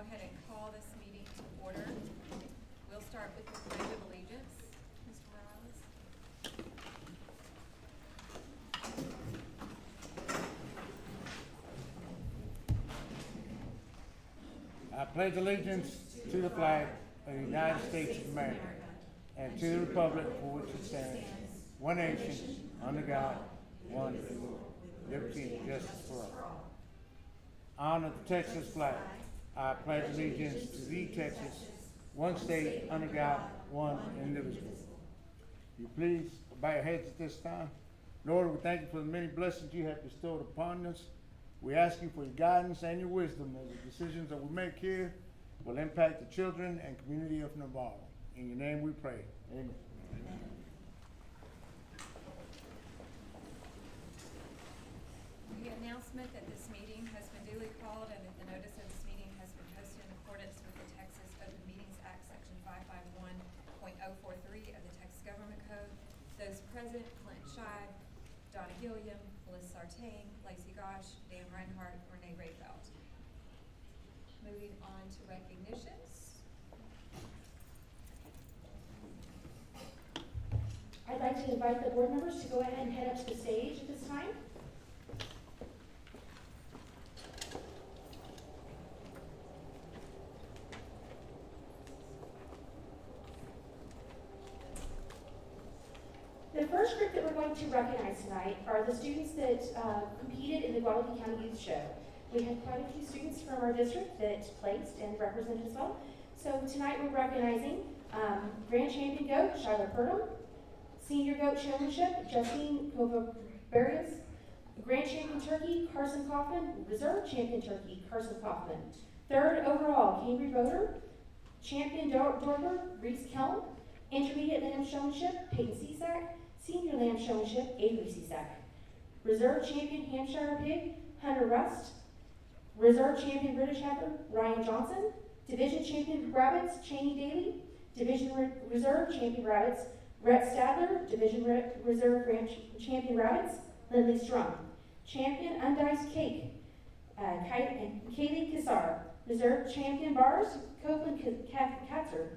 ahead and call this meeting to order. We'll start with the Pledge of Allegiance. Mr. Morales. I pledge allegiance to the flag of the United States of America and to the republic for which it stands, one nation, under God, one with liberty and justice for all. Honor the Texas flag. I pledge allegiance to the Texas, one state, under God, one indivisible. You please bow your heads at this time. Lord, we thank you for the many blessings you have bestowed upon us. We ask you for your guidance and your wisdom as the decisions that we make here will impact the children and community of Navarro. In your name we pray. Amen. The announcement that this meeting has been duly called and that the notice of this meeting has been posted in accordance with the Texas Open Meetings Act, Section 551.043 of the Texas Government Code. Those present: Clint Scheid, Donna Gilliam, Melissa Sartain, Lacey Gosh, Dan Reinhardt, Renee Rayfeld. Moving on to recognitions. I'd like to invite the board members to go ahead and head up to the stage at this time. The first group that we're going to recognize tonight are the students that competed in the Guadalupe County Youth Show. We had quite a few students from our district that placed and represented as well. So tonight we're recognizing Grand Champion Goat, Shyla Purdom, Senior Goat Showmanship, Justine Covarius, Grand Champion Turkey, Carson Kaufman, Reserve Champion Turkey, Carson Kaufman. Third overall, Cambry Boater, Champion Dorper, Reese Kelm, Intermediate Lamb Showmanship, Peyton Cisak, Senior Lamb Showmanship, Avery Cisak. Reserve Champion Hampshire Pig, Hunter Rust. Reserve Champion British Heifer, Ryan Johnson. Division Champion Rabbits, Cheney Daly. Division Reserve Champion Rabbits, Rhett Stadler. Division Reserve Champion Rabbits, Lindley Strum. Champion Undiced Cake, Kaylee Kassar. Reserve Champion Bars, Copeland Katzer.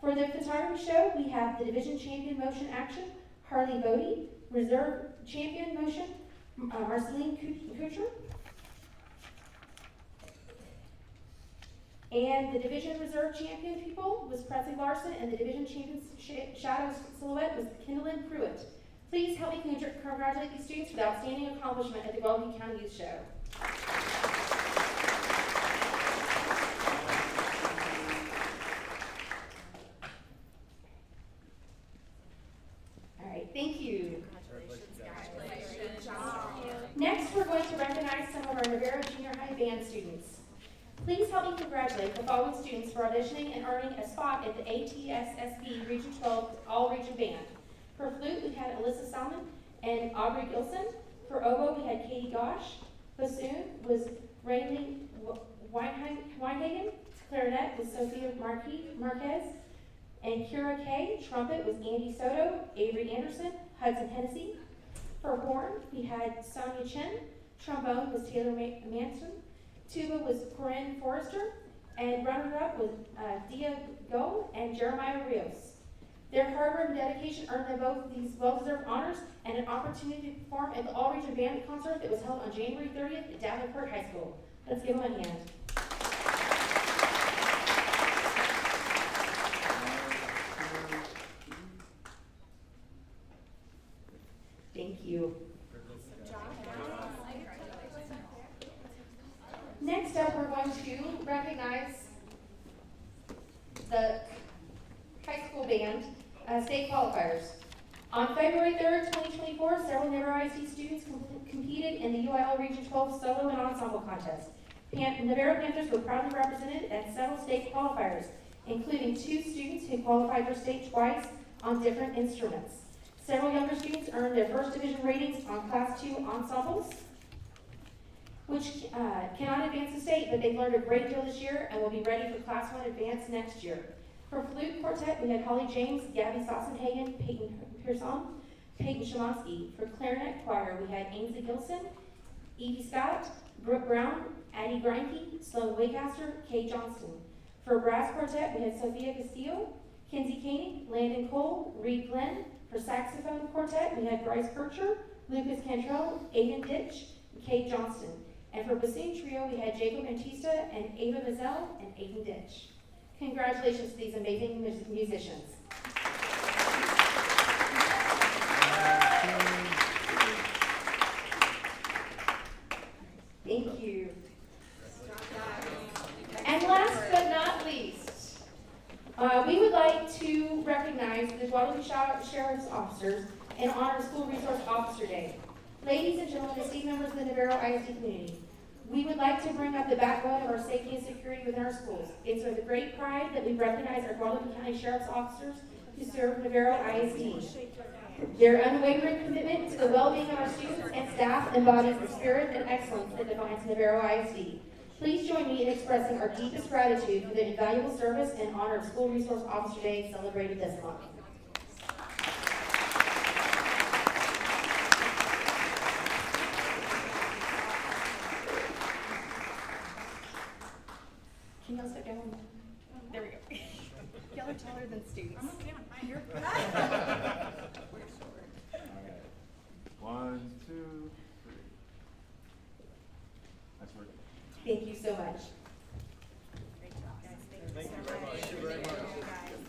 For the photography show, we have the Division Champion Motion Action, Harley Bodie. Reserve Champion Motion, Marceline Kucher. And the Division Reserve Champion people was Presley Larson, and the Division Champion Shadows Silhouette was Kendallyn Pruitt. Please help me congratulate these students for the outstanding accomplishment at the Guadalupe County Youth Show. All right, thank you. Congratulations, guys. Next, we're going to recognize some of our Navarro Junior High band students. Please help me congratulate the following students for auditioning and earning a spot at the ATSSB Region 12 All-Region Band. For flute, we had Alyssa Salmon and Aubrey Gilson. For oboe, we had Katie Gosh. Bassoon was Raylene Weinhagen. Clarinet was Sophia Marquez. And Kira Kay. Trumpet was Andy Soto, Avery Anderson, Hudson Hennessy. For horn, we had Sonia Chen. Trombone was Taylor Manson. Tuba was Corinne Forrester, and runner-up was Dia Go and Jeremiah Rios. Their hard work and dedication earned them both these well-deserved honors and an opportunity to perform at the All-Region Band Concert that was held on January 30th at Davenport High School. Let's give them a hand. Thank you. Next up, we're going to recognize the high school band state qualifiers. On February 3rd, 2024, several Navarro ISD students competed in the UIL Region 12 solo and ensemble contest. Navarro Panthers were proudly represented at several state qualifiers, including 2 students who qualified for state twice on different instruments. Several younger students earned their first division ratings on Class 2 ensembles, which cannot advance the state, but they've learned a great deal this year and will be ready for Class 1 advance next year. For flute quartet, we had Holly James, Gabby Sossenhagen, Peyton Pearson, Peyton Shemansky. For clarinet choir, we had Ainsley Gilson, Evie Scott, Brooke Brown, Addie Greinke, Sloan Waycaster, Kay Johnston. For brass quartet, we had Sophia Castillo, Kinsey Koenig, Landon Cole, Reed Glenn. For saxophone quartet, we had Bryce Kircher, Lucas Cantrell, Aiden Ditch, and Kay Johnston. And for bassoon trio, we had Jacob Antista and Ava Mazel and Aiden Ditch. Congratulations to these amazing musicians. Thank you. And last but not least, we would like to recognize the Guadalupe Sheriff's Officers and honor School Resource Officer Day. Ladies and gentlemen, esteemed members of the Navarro ISD community, we would like to bring up the backbone of our safety and security within our schools. It's with great pride that we recognize our Guadalupe County Sheriff's Officers who serve Navarro ISD. Their unwavering commitment to the well-being of our students and staff embodies the spirit and excellence that defines Navarro ISD. Please join me in expressing our deepest gratitude for the invaluable service and honor of School Resource Officer Day celebrated this month. Can y'all sit down? There we go. Y'all are taller than students. I'm okay, I'm fine. You're One, two, three. That's working. Thank you so much. Great job, guys. Thank you so very much. much. Thank you very much. Thank you, guys.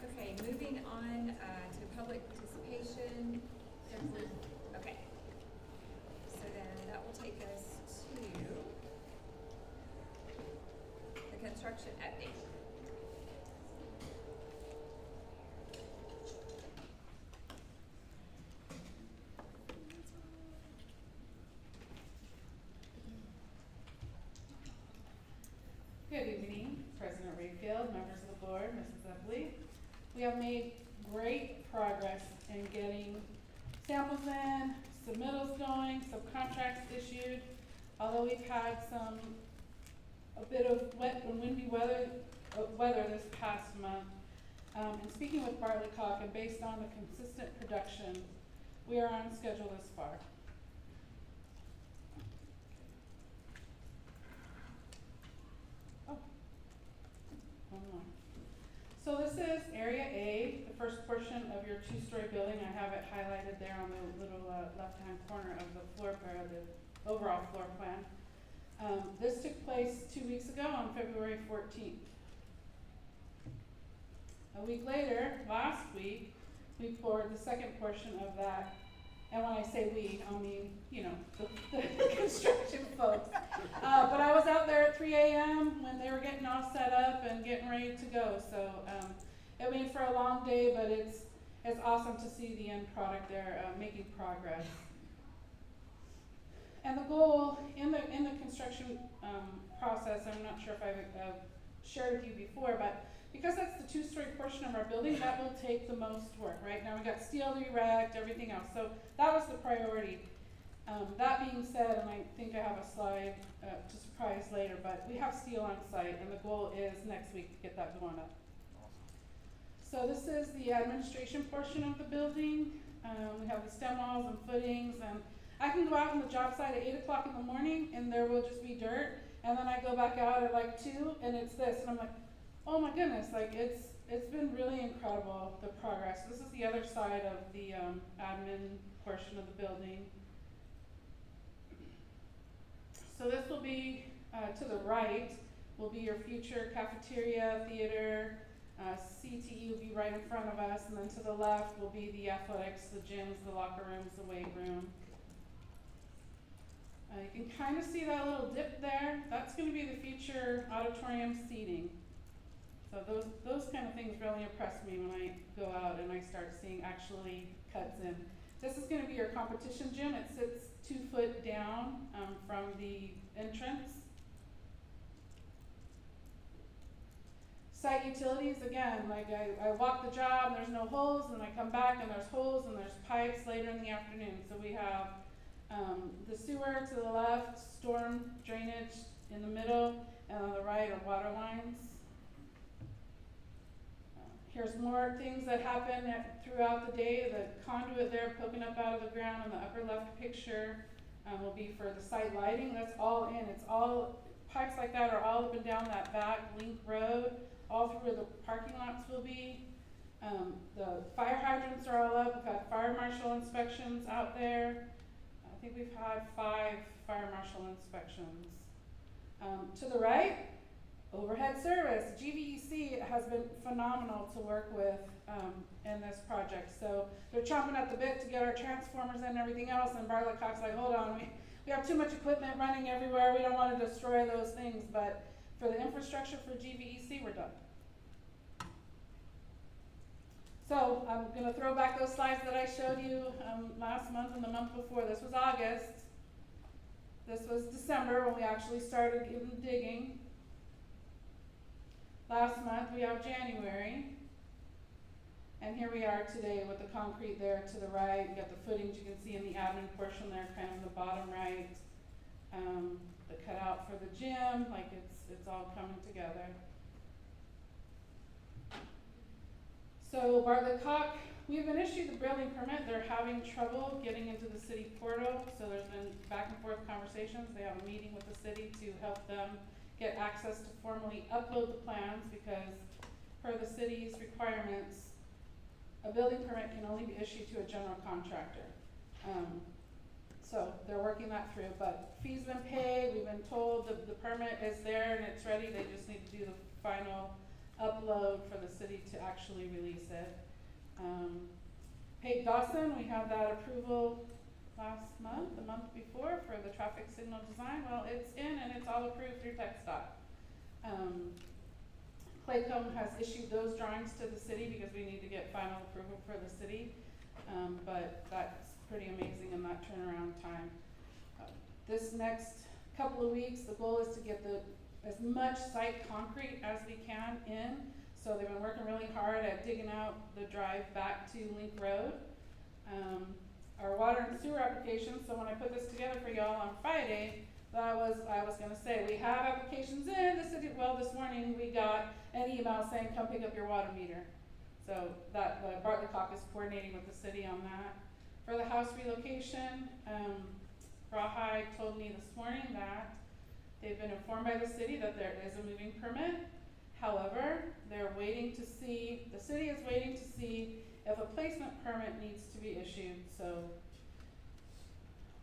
Okay, moving on to public participation. Okay. So then that will take us to the construction update. Good evening, President Rayfield, members of the board, Mrs. Epley. We have made great progress in getting samples in, submittals going, subcontracts issued. Although we've had a bit of wet and windy weather this past month. And speaking with Bartley Cock, and based on the consistent production, we are on schedule this far. One more. So this is Area A, the first portion of your two-story building. I have it highlighted there on the little left-hand corner of the floor, or the overall floor plan. This took place 2 weeks ago on February 14th. A week later, last week, we poured the second portion of that. And when I say we, I mean, you know, the construction folks. But I was out there at 3 a.m. when they were getting all set up and getting ready to go. So it went for a long day, but it's awesome to see the end product there making progress. And the goal in the construction process, I'm not sure if I've shared with you before, but because that's the two-story portion of our building, that will take the most work, right? Now we got steel to erect, everything else. So that was the priority. That being said, and I think I have a slide to surprise later, but we have steel on site, and the goal is next week to get that going up. So this is the administration portion of the building. We have the stem walls and footings, and I can go out on the job site at 8 o'clock in the morning, and there will just be dirt, and then I go back out at like 2, and it's this, and I'm like, oh my goodness, like it's been really incredible, the progress. This is the other side of the admin portion of the building. So this will be, to the right, will be your future cafeteria, theater, CTE will be right in front of us, and then to the left will be the athletics, the gyms, the locker rooms, the weight room. You can kind of see that little dip there. That's going to be the future auditorium seating. So those kind of things really impress me when I go out and I start seeing actually cuts in. This is going to be your competition gym. It sits 2 foot down from the entrance. Site utilities, again, like I walk the job and there's no holes, and I come back and there's holes and there's pipes later in the afternoon. So we have the sewer to the left, storm drainage in the middle, and on the right side or water lines. Here's more things that happen throughout the day. The conduit there poking up out of the ground in the upper left picture will be for the site lighting. That's all in. It's all, pipes like that are all up and down that back link road, all through where the parking lots will be. The fire hydrants are all up. We've had fire marshal inspections out there. I think we've had 5 fire marshal inspections. To the right, overhead service. GVEC has been phenomenal to work with in this project. So they're chomping at the bit to get our transformers and everything else, and Bartlett Cox's like, hold on, we have too much equipment running everywhere, we don't want to destroy those things, but for the infrastructure for GVEC, we're done. So I'm going to throw back those slides that I showed you last month and the month before. This was August. This was December when we actually started digging. Last month we have January. And here we are today with the concrete there to the right. You got the footings you can see in the admin portion there, kind of in the bottom right. The cutout for the gym, like it's all coming together. So Bartlett Cox, we've been issued the building permit. They're having trouble getting into the city portal, so there's been back and forth conversations. They have a meeting with the city to help them get access to formally upload the plans, because per the city's requirements, a building permit can only be issued to a general contractor. So they're working that through, but fees been paid. We've been told the permit is there and it's ready. They just need to do the final upload for the city to actually release it. Pate Dawson, we had that approval last month, the month before, for the traffic signal design. Well, it's in and it's all approved through TxDOT. Claycomb has issued those drawings to the city because we need to get final approval for the city, but that's pretty amazing in that turnaround time. This next couple of weeks, the goal is to get as much site concrete as we can in. So they've been working really hard at digging out the drive back to Link Road. Our water and sewer applications, so when I put this together for y'all on Friday, I was gonna say, we have applications in the city. Well, this morning we got an email saying, come pick up your water meter. So that, the Bartlett Cox is coordinating with the city on that. For the house relocation, Rawhide told me this morning that they've been informed by the city that there is a moving permit. However, they're waiting to see, the city is waiting to see if a placement permit needs to be issued. So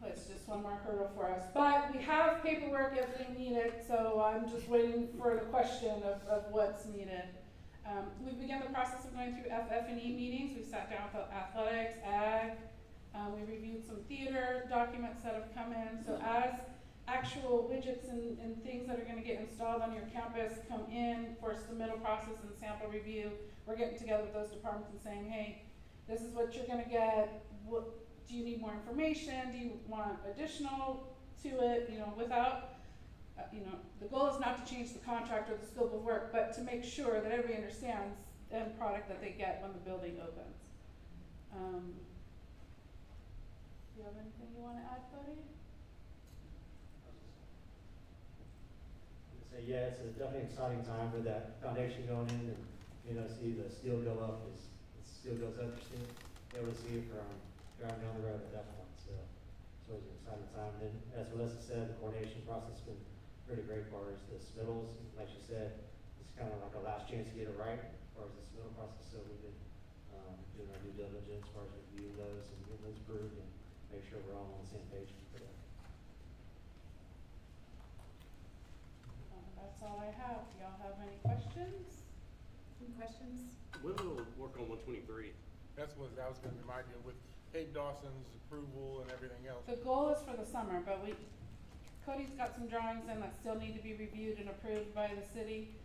it's just one more hurdle for us. But we have paperwork if they need it, so I'm just waiting for the question of what's needed. We began the process of going through FF&E meetings. We sat down with athletics, ag. We reviewed some theater documents that have come in. So as actual widgets and things that are going to get installed on your campus come in for submittal process and sample review, we're getting together with those departments and saying, hey, this is what you're going to get. What, do you need more information? Do you want additional to it? You know, without, you know, the goal is not to change the contract or the scope of work, but to make sure that everybody understands the end product that they get when the building opens. Do you have anything you want to add, Cody? So yeah, it's definitely an exciting time for that foundation going in, and you know, see the steel go up as the steel goes up. You're able to see it from driving down the road at that point. So it's always an exciting time. And then, as Melissa said, the coordination process has been really great for us. The submittals, like she said, it's kind of like a last chance to get it right as far as the submittal process. So we've been doing our due diligence as far as reviewing those and getting those approved and make sure we're all on the same page for that. That's all I have. Do y'all have any questions? Any questions? When will it work on 123? That's what I was gonna remind you with Dave Dawson's approval and everything else. The goal is for the summer, but Cody's got some drawings in that still need to be reviewed and approved by the city.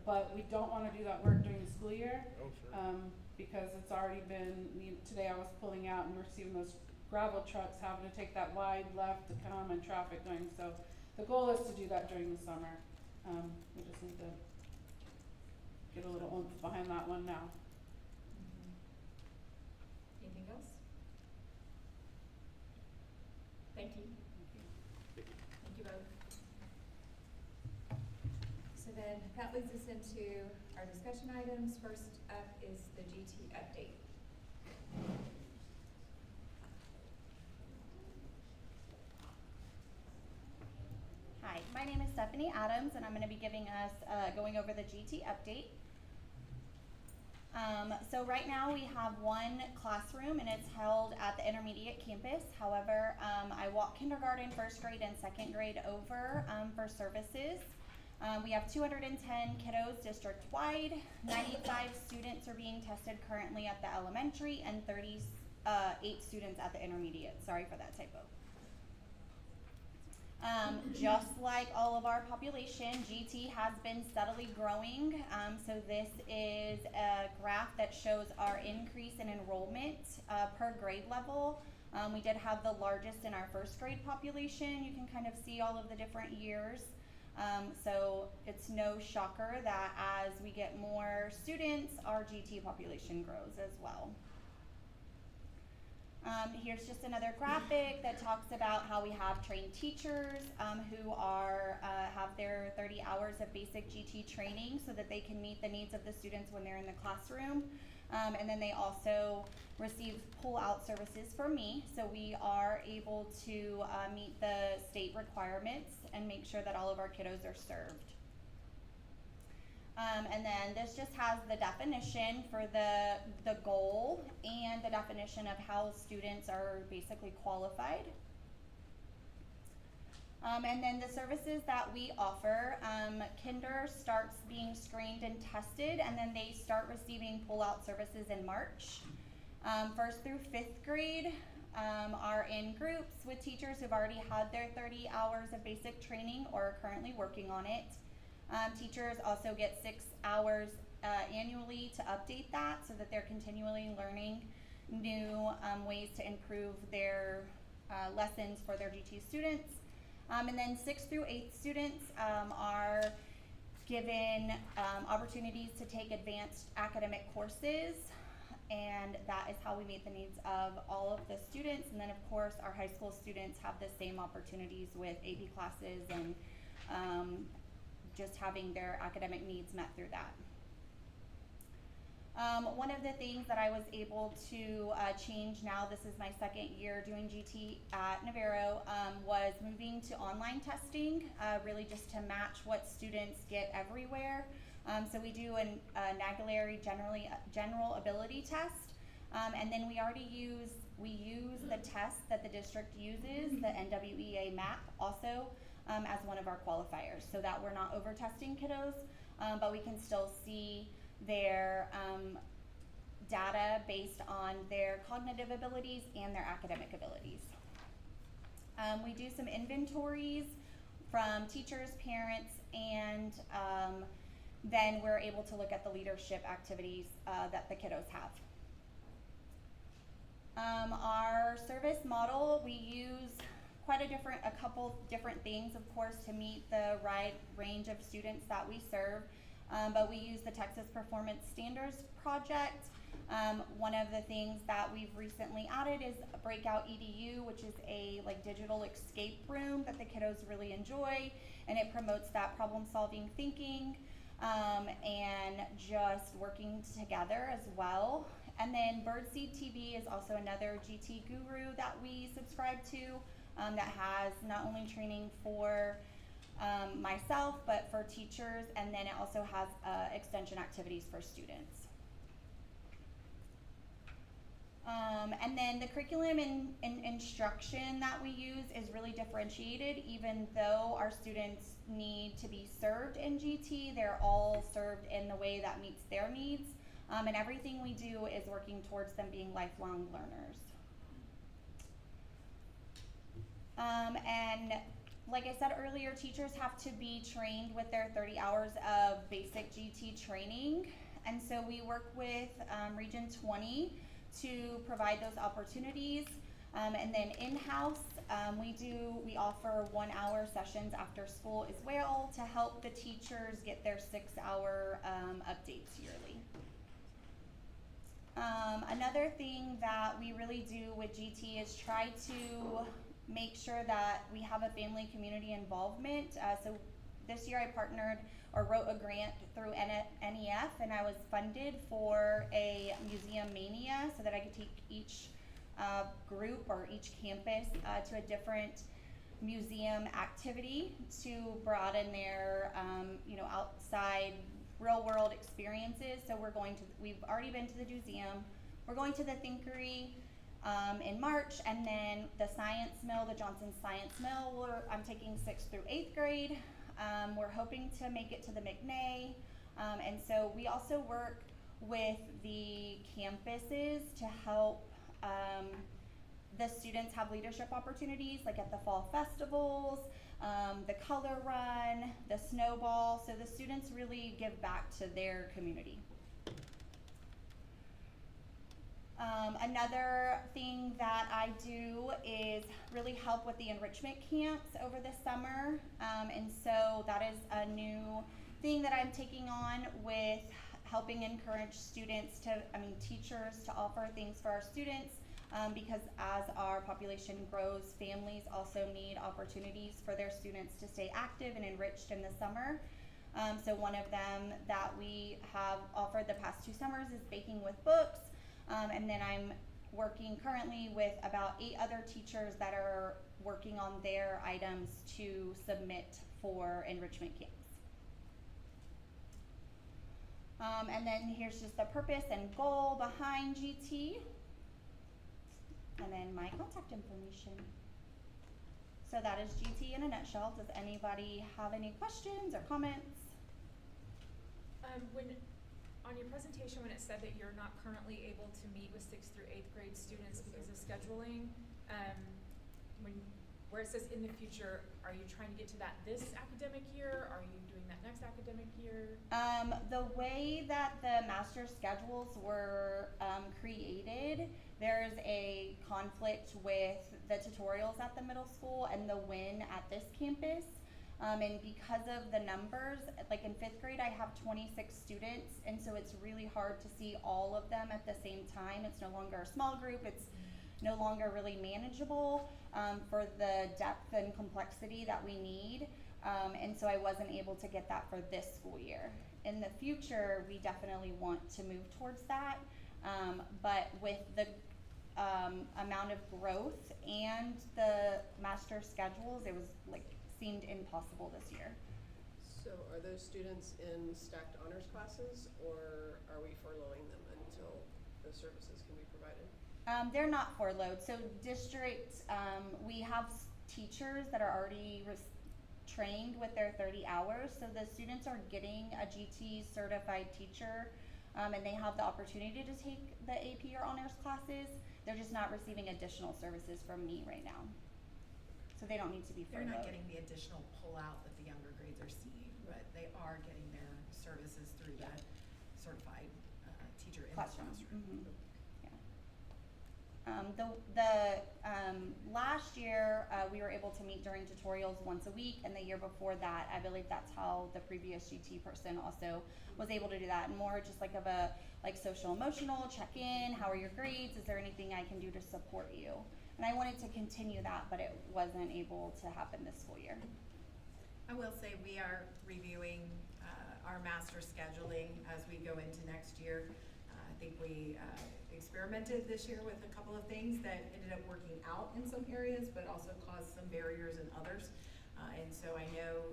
But we don't wanna do that work during the school year. Oh, sure. Because it's already been, today I was pulling out and we're seeing those gravel trucks having to take that wide left to come and traffic going. So the goal is to do that during the summer. We just need to get a little oomph behind that one now. Anything else? Thank you. Thank you both. So then that leads us into our discussion items. First up is the GT update. Hi, my name is Stephanie Adams, and I'm going to be going over the GT update. So right now we have one classroom, and it's held at the intermediate campus. However, I walk kindergarten, first grade, and second grade over for services. We have 210 kiddos district-wide. 95 students are being tested currently at the elementary, and 38 students at the intermediate. Sorry for that typo. Just like all of our population, GT has been steadily growing. So this is a graph that shows our increase in enrollment per grade level. We did have the largest in our first grade population. You can kind of see all of the different years. So it's no shocker that as we get more students, our GT population grows as well. Here's just another graphic that talks about how we have trained teachers who have their 30 hours of basic GT training so that they can meet the needs of the students when they're in the classroom. And then they also receive pull-out services from me, so we are able to meet the state requirements and make sure that all of our kiddos are served. And then this just has the definition for the goal and the definition of how students are basically qualified. And then the services that we offer, kinder starts being screened and tested, and then they start receiving pull-out services in March. First through fifth grade are in groups with teachers who've already had their 30 hours of basic training or are currently working on it. Teachers also get 6 hours annually to update that so that they're continually learning new ways to improve their lessons for their GT students. And then 6th through 8th students are given opportunities to take advanced academic courses, and that is how we meet the needs of all of the students. And then of course our high school students have the same opportunities with AP classes and just having their academic needs met through that. One of the things that I was able to change now, this is my second year doing GT at Navarro, was moving to online testing, really just to match what students get everywhere. So we do a Nagalari general ability test, and then we use the test that the district uses, the NWEA MAP, also as one of our qualifiers, so that we're not over testing kiddos, but we can still see their data based on their cognitive abilities and their academic abilities. We do some inventories from teachers, parents, and then we're able to look at the leadership activities that the kiddos have. Our service model, we use a couple different things, of course, to meet the wide range of students that we serve, but we use the Texas Performance Standards Project. One of the things that we've recently added is a Breakout EDU, which is a digital escape room that the kiddos really enjoy, and it promotes that problem-solving thinking and just working together as well. And then Birdseed TV is also another GT guru that we subscribe to. That has not only training for myself, but for teachers, and then it also has extension activities for students. And then the curriculum and instruction that we use is really differentiated. Even though our students need to be served in GT, they're all served in the way that meets their needs, and everything we do is working towards them being lifelong learners. And like I said earlier, teachers have to be trained with their 30 hours of basic GT training. And so we work with Region 20 to provide those opportunities. And then in-house, we offer 1-hour sessions after school as well to help the teachers get their 6-hour updates yearly. Another thing that we really do with GT is try to make sure that we have a family community involvement. So This year I partnered or wrote a grant through NEF, and I was funded for a museum mania so that I could take each group or each campus to a different museum activity to broaden their outside real world experiences. So we've already been to the museum, we're going to the Thinkery in March, and then the Science Mill, the Johnson Science Mill, I'm taking 6th through 8th grade. We're hoping to make it to the McNay, and so we also work with the campuses to help the students have leadership opportunities, like at the fall festivals, the color run, the snowball, so the students really give back to their community. Another thing that I do is really help with the enrichment camps over the summer, and so that is a new thing that I'm taking on with helping encourage teachers to offer things for our students, because as our population grows, families also need opportunities for their students to stay active and enriched in the summer. So one of them that we have offered the past 2 summers is baking with books. And then I'm working currently with about 8 other teachers that are working on their items to submit for enrichment camps. And then here's just the purpose and goal behind GT. And then my contact information. So that is GT in a nutshell. Does anybody have any questions or comments? On your presentation, when it said that you're not currently able to meet with 6th through 8th grade students because of scheduling, where it says in the future, are you trying to get to that this academic year? Are you doing that next academic year? The way that the master schedules were created, there's a conflict with the tutorials at the middle school and the WIN at this campus. And because of the numbers, like in 5th grade, I have 26 students, and so it's really hard to see all of them at the same time. It's no longer a small group, it's no longer really manageable for the depth and complexity that we need. And so I wasn't able to get that for this school year. In the future, we definitely want to move towards that, but with the amount of growth and the master schedules, it was seemed impossible this year. So are those students in stacked honors classes, or are we furloughing them until those services can be provided? They're not furloughed. So district, we have teachers that are already trained with their 30 hours. So the students are getting a GT certified teacher, and they have the opportunity to take the AP or honors classes. They're just not receiving additional services from me right now. So they don't need to be They're furloughed. not getting the additional pullout that the younger grades are seeing, but they are getting their services through that certified teacher in the classroom. Mm-hmm. Yeah. Last year we were able to meet during tutorials once a week, and the year before that, I believe that's how the previous GT person also was able to do that, and more just of a social emotional check-in. How are your grades? Is there anything I can do to support you? And I wanted to continue that, but it wasn't able to happen this school year. I will say we are reviewing our master scheduling as we go into next year. I think we experimented this year with a couple of things that ended up working out in some areas, but also caused some barriers in others. And so I know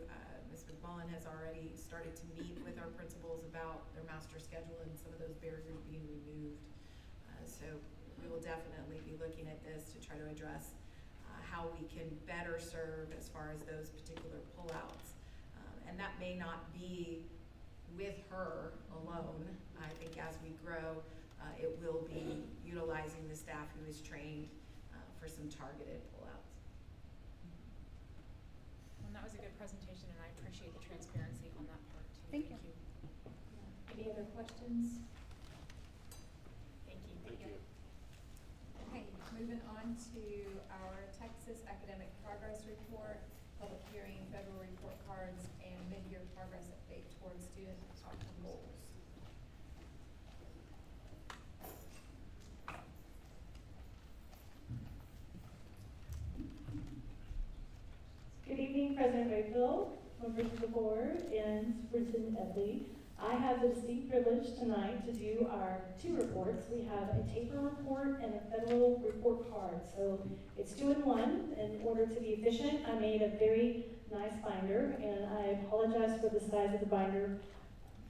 Ms. McMullen has already started to meet with our principals about their master schedule and some of those barriers being removed. So we will definitely be looking at this to try to address how we can better serve as far as those particular pullouts. And that may not be with her alone. I think as we grow, it will be utilizing the staff who is trained for some targeted pullouts. Well, that was a good presentation, and I appreciate the transparency on that part too. Thank you. Any other questions? Thank you. Thank you. Okay, moving on to our Texas Academic Progress Report, public hearing, federal report cards, and mid-year progress update towards student outcome goals. Good evening, President Rayfield, members of the board, and Superintendent Edley. I have the distinct privilege tonight to do our two reports. We have a taper report and a federal report card. So it's 2 in 1. In order to be efficient, I made a very nice binder, and I apologize for the size of the binder.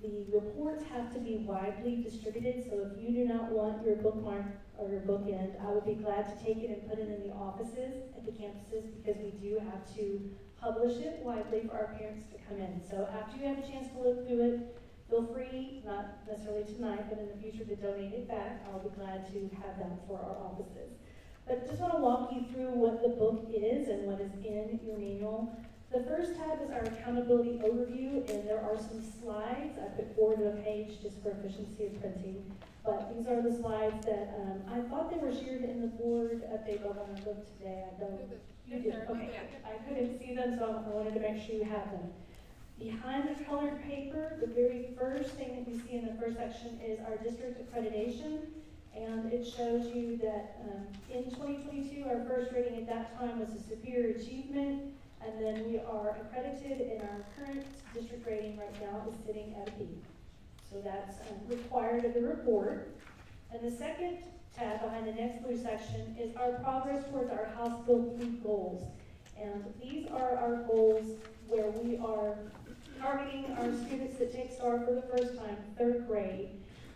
The reports have to be widely distributed, so if you do not want your bookmark or your bookend, I would be glad to take it and put it in the offices at the campuses, because we do have to publish it widely for our parents to come in. So after you have a chance to look through it, feel free, not necessarily tonight, but in the future, to donate it back. I'll be glad to have that for our offices. But just want to walk you through what the book is and what is in your manual. The first tab is our accountability overview, and there are some slides. I put 4 to a page just for efficiency of printing. But these are the slides that I thought they were shared in the board update, but when I looked today, I don't. You did, okay. I couldn't see them, so I wanted to make sure you have them. Behind the colored paper, the very first thing that you see in the first section is our district accreditation, and it shows you that in 2022, our first rating at that time was a superior achievement, and then we are accredited, and our current district rating right now is sitting at a B. So that's required of the report. And the second tab behind the next blue section is our progress towards our House Bill 3 goals. And these are our goals where we are targeting our students that take STAR for the first time, 3rd grade,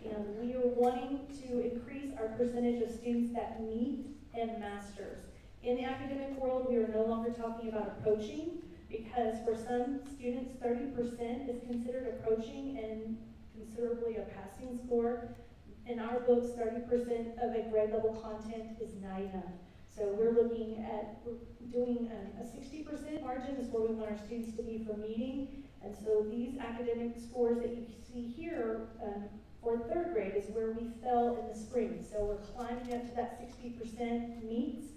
and we are wanting to increase our percentage of students that meet and masters. In the academic world, we are no longer talking about approaching, because for some students, 30% is considered approaching and considerably a passing score. In our books, 30% of a grade level content is not enough. So we're looking at doing a 60% margin is where we want our students to be for meeting. And so these academic scores that you see here for 3rd grade is where we fell in the spring. So we're climbing up to that 60% meets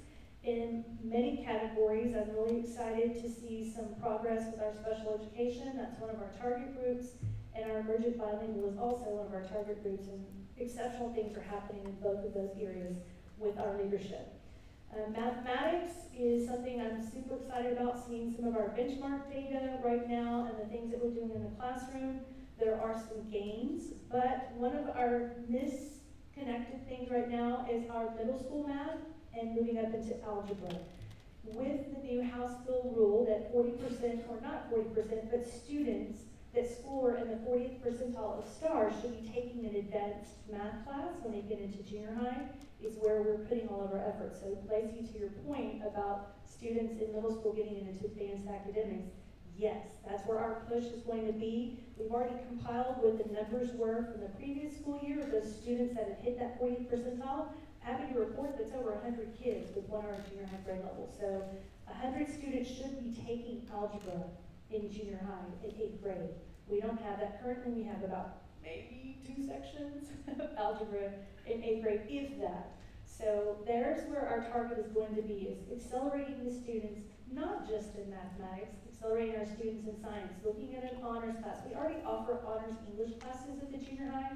in many categories. I'm really excited to see some progress with our special education. That's one of our target groups. And our emergent bilingual is also one of our target groups. And exceptional things are happening in both of those areas with our leadership. Mathematics is something I'm super excited about, seeing some of our benchmark data right now and the things that we're doing in the classroom. There are some gains, but one of our misconnected things right now is our middle school math and moving up into algebra. With the new House Bill rule that 40%, or not 40%, but students that score in the 40th percentile of STAR should be taking an advanced math class when they get into junior high, is where we're putting all of our efforts. So Lacey, to your point about students in middle school getting into advanced academics, yes, that's where our push is going to be. We've already compiled what the numbers were from the previous school year of those students that have hit that 40th percentile. Happy to report that's over 100 kids with 1 hour junior high grade level. So 100 students should be taking algebra in junior high in 8th grade. We don't have that currently. We have about maybe 2 sections of algebra in 8th grade, if that. So there's where our target is going to be, is accelerating the students, not just in mathematics, accelerating our students in science, looking at an honors class. We already offer honors English classes at the junior high,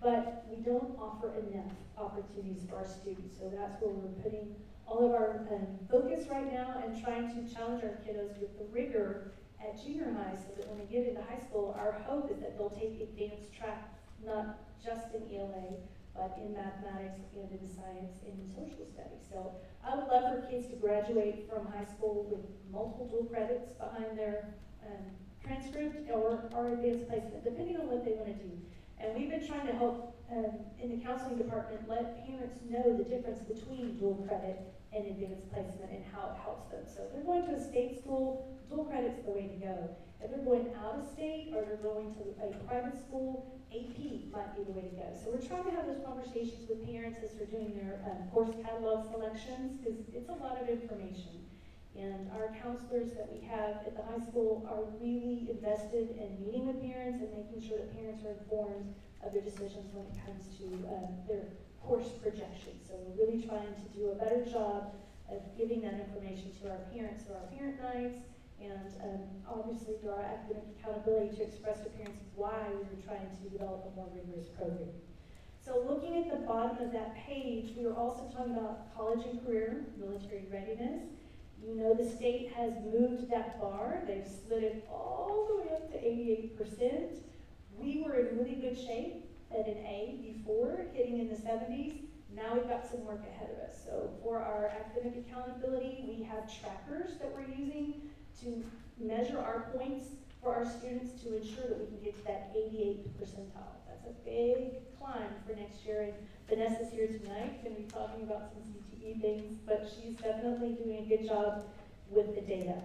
but we don't offer enough opportunities for our students. So that's where we're putting all of our focus right now, and trying to challenge our kiddos with the rigor at junior high, so that when they get into high school, our hope is that they'll take advanced track, not just in ELA, but in mathematics and in science and in social studies. So I would love for kids to graduate from high school with multiple dual credits behind their transcript or advanced placement, depending on what they want to do. And we've been trying to help in the counseling department let parents know the difference between dual credit and advanced placement and how it helps them. So if they're going to a state school, dual credit's the way to go. If they're going out of state or they're going to a private school, AP might be the way to go. So we're trying to have those conversations with parents as they're doing their course catalog selections, because it's a lot of information. And our counselors that we have at the high school are really invested in meeting with parents and making sure that parents are informed of their decisions when it comes to their course projections. So we're really trying to do a better job of giving that information to our parents through our parent nights, and obviously through our academic accountability to express to parents why we were trying to develop a more rigorous program. So looking at the bottom of that page, we were also talking about college and career, military readiness. You know the state has moved that bar. They've slid it all the way up to 88%. We were in really good shape at an A before, hitting in the 70s. Now we've got some work ahead of us. So for our academic accountability, we have trackers that we're using to measure our points for our students to ensure that we can get to that 88th percentile. That's a big climb for next year. And Vanessa's here tonight, going to be talking about some CTE things, but she's definitely doing a good job with the data.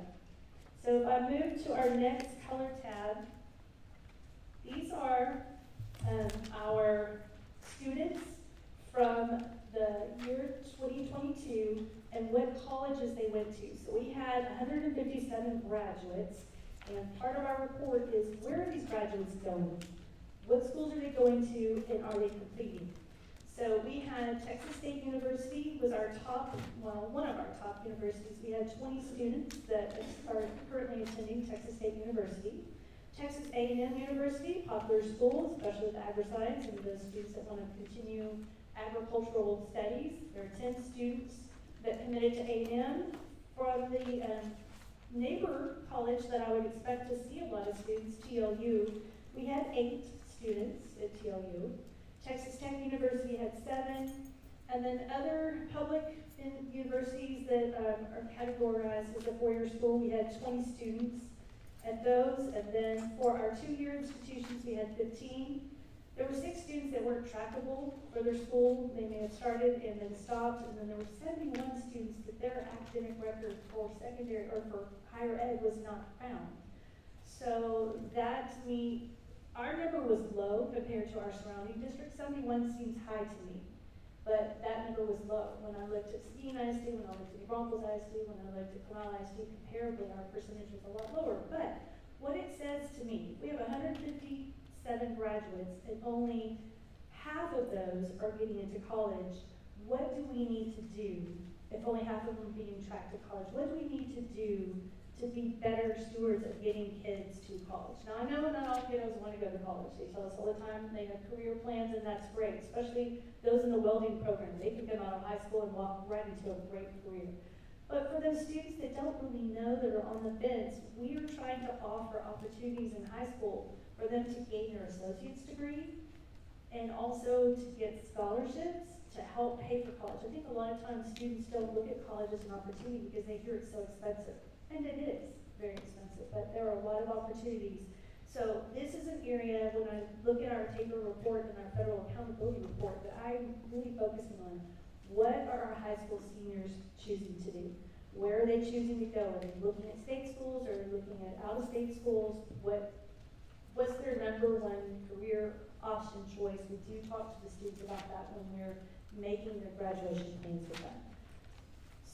So if I move to our next color tab, these are our students from the year 2022 and what colleges they went to. So we had 157 graduates, and part of our report is where are these graduates going? What schools are they going to, and are they completing? So we had Texas State University was our top, well, one of our top universities. We had 20 students that are currently attending Texas State University. Texas A&M University, popular school, especially with agri-science and those students that want to continue agricultural studies. There are 10 students that committed to A&M. From the neighbor college that I would expect to see a lot of students, TLU, we had 8 students at TLU. Texas Tech University had 7, and then other public universities that are categorized as a four-year school, we had 20 students at those, and then for our 2-year institutions, we had 15. There were 6 students that weren't trackable for their school. They may have started and then stopped, and then there were 71 students that their academic record for secondary or for higher ed was not found. So that to me, our number was low compared to our surrounding districts. 71 seems high to me, but that number was low. When I looked at Seguin ISD, when I looked at New Braunfels ISD, when I looked at Canal ISD, comparably our percentage was a lot lower. But what it says to me, we have 157 graduates and only half of those are getting into college. What do we need to do if only half of them are being tracked to college? What do we need to do to be better stewards of getting kids to college? Now, I know not all kiddos want to go to college. They tell us all the time they have career plans, and that's great, especially those in the welding program. They can come out of high school and walk right into a great career. But for those students that don't really know, that are on the fence, we are trying to offer opportunities in high school for them to gain their associate's degree and also to get scholarships to help pay for college. I think a lot of times students don't look at college as an opportunity because they hear it's so expensive. And it is very expensive, but there are a lot of opportunities. So this is an area, when I look at our taper report and our federal accountability report, that I'm really focusing on. What are our high school seniors choosing to do? Where are they choosing to go? Are they looking at state schools or looking at out-of-state schools? What's their number one career option choice? We do talk to the students about that when we're making their graduation plans with them.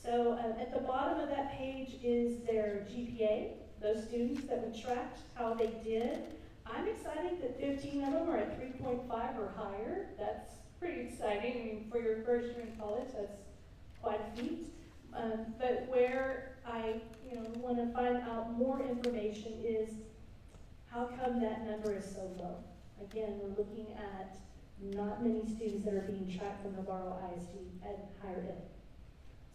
So at the bottom of that page is their GPA, those students that we tracked, how they did. I'm excited that 15 of them are at 3.5 or higher. That's pretty exciting. I mean, for your first year in college, that's quite a feat. But where I want to find out more information is how come that number is so low? Again, we're looking at not many students that are being tracked from Navarro ISD at higher ed.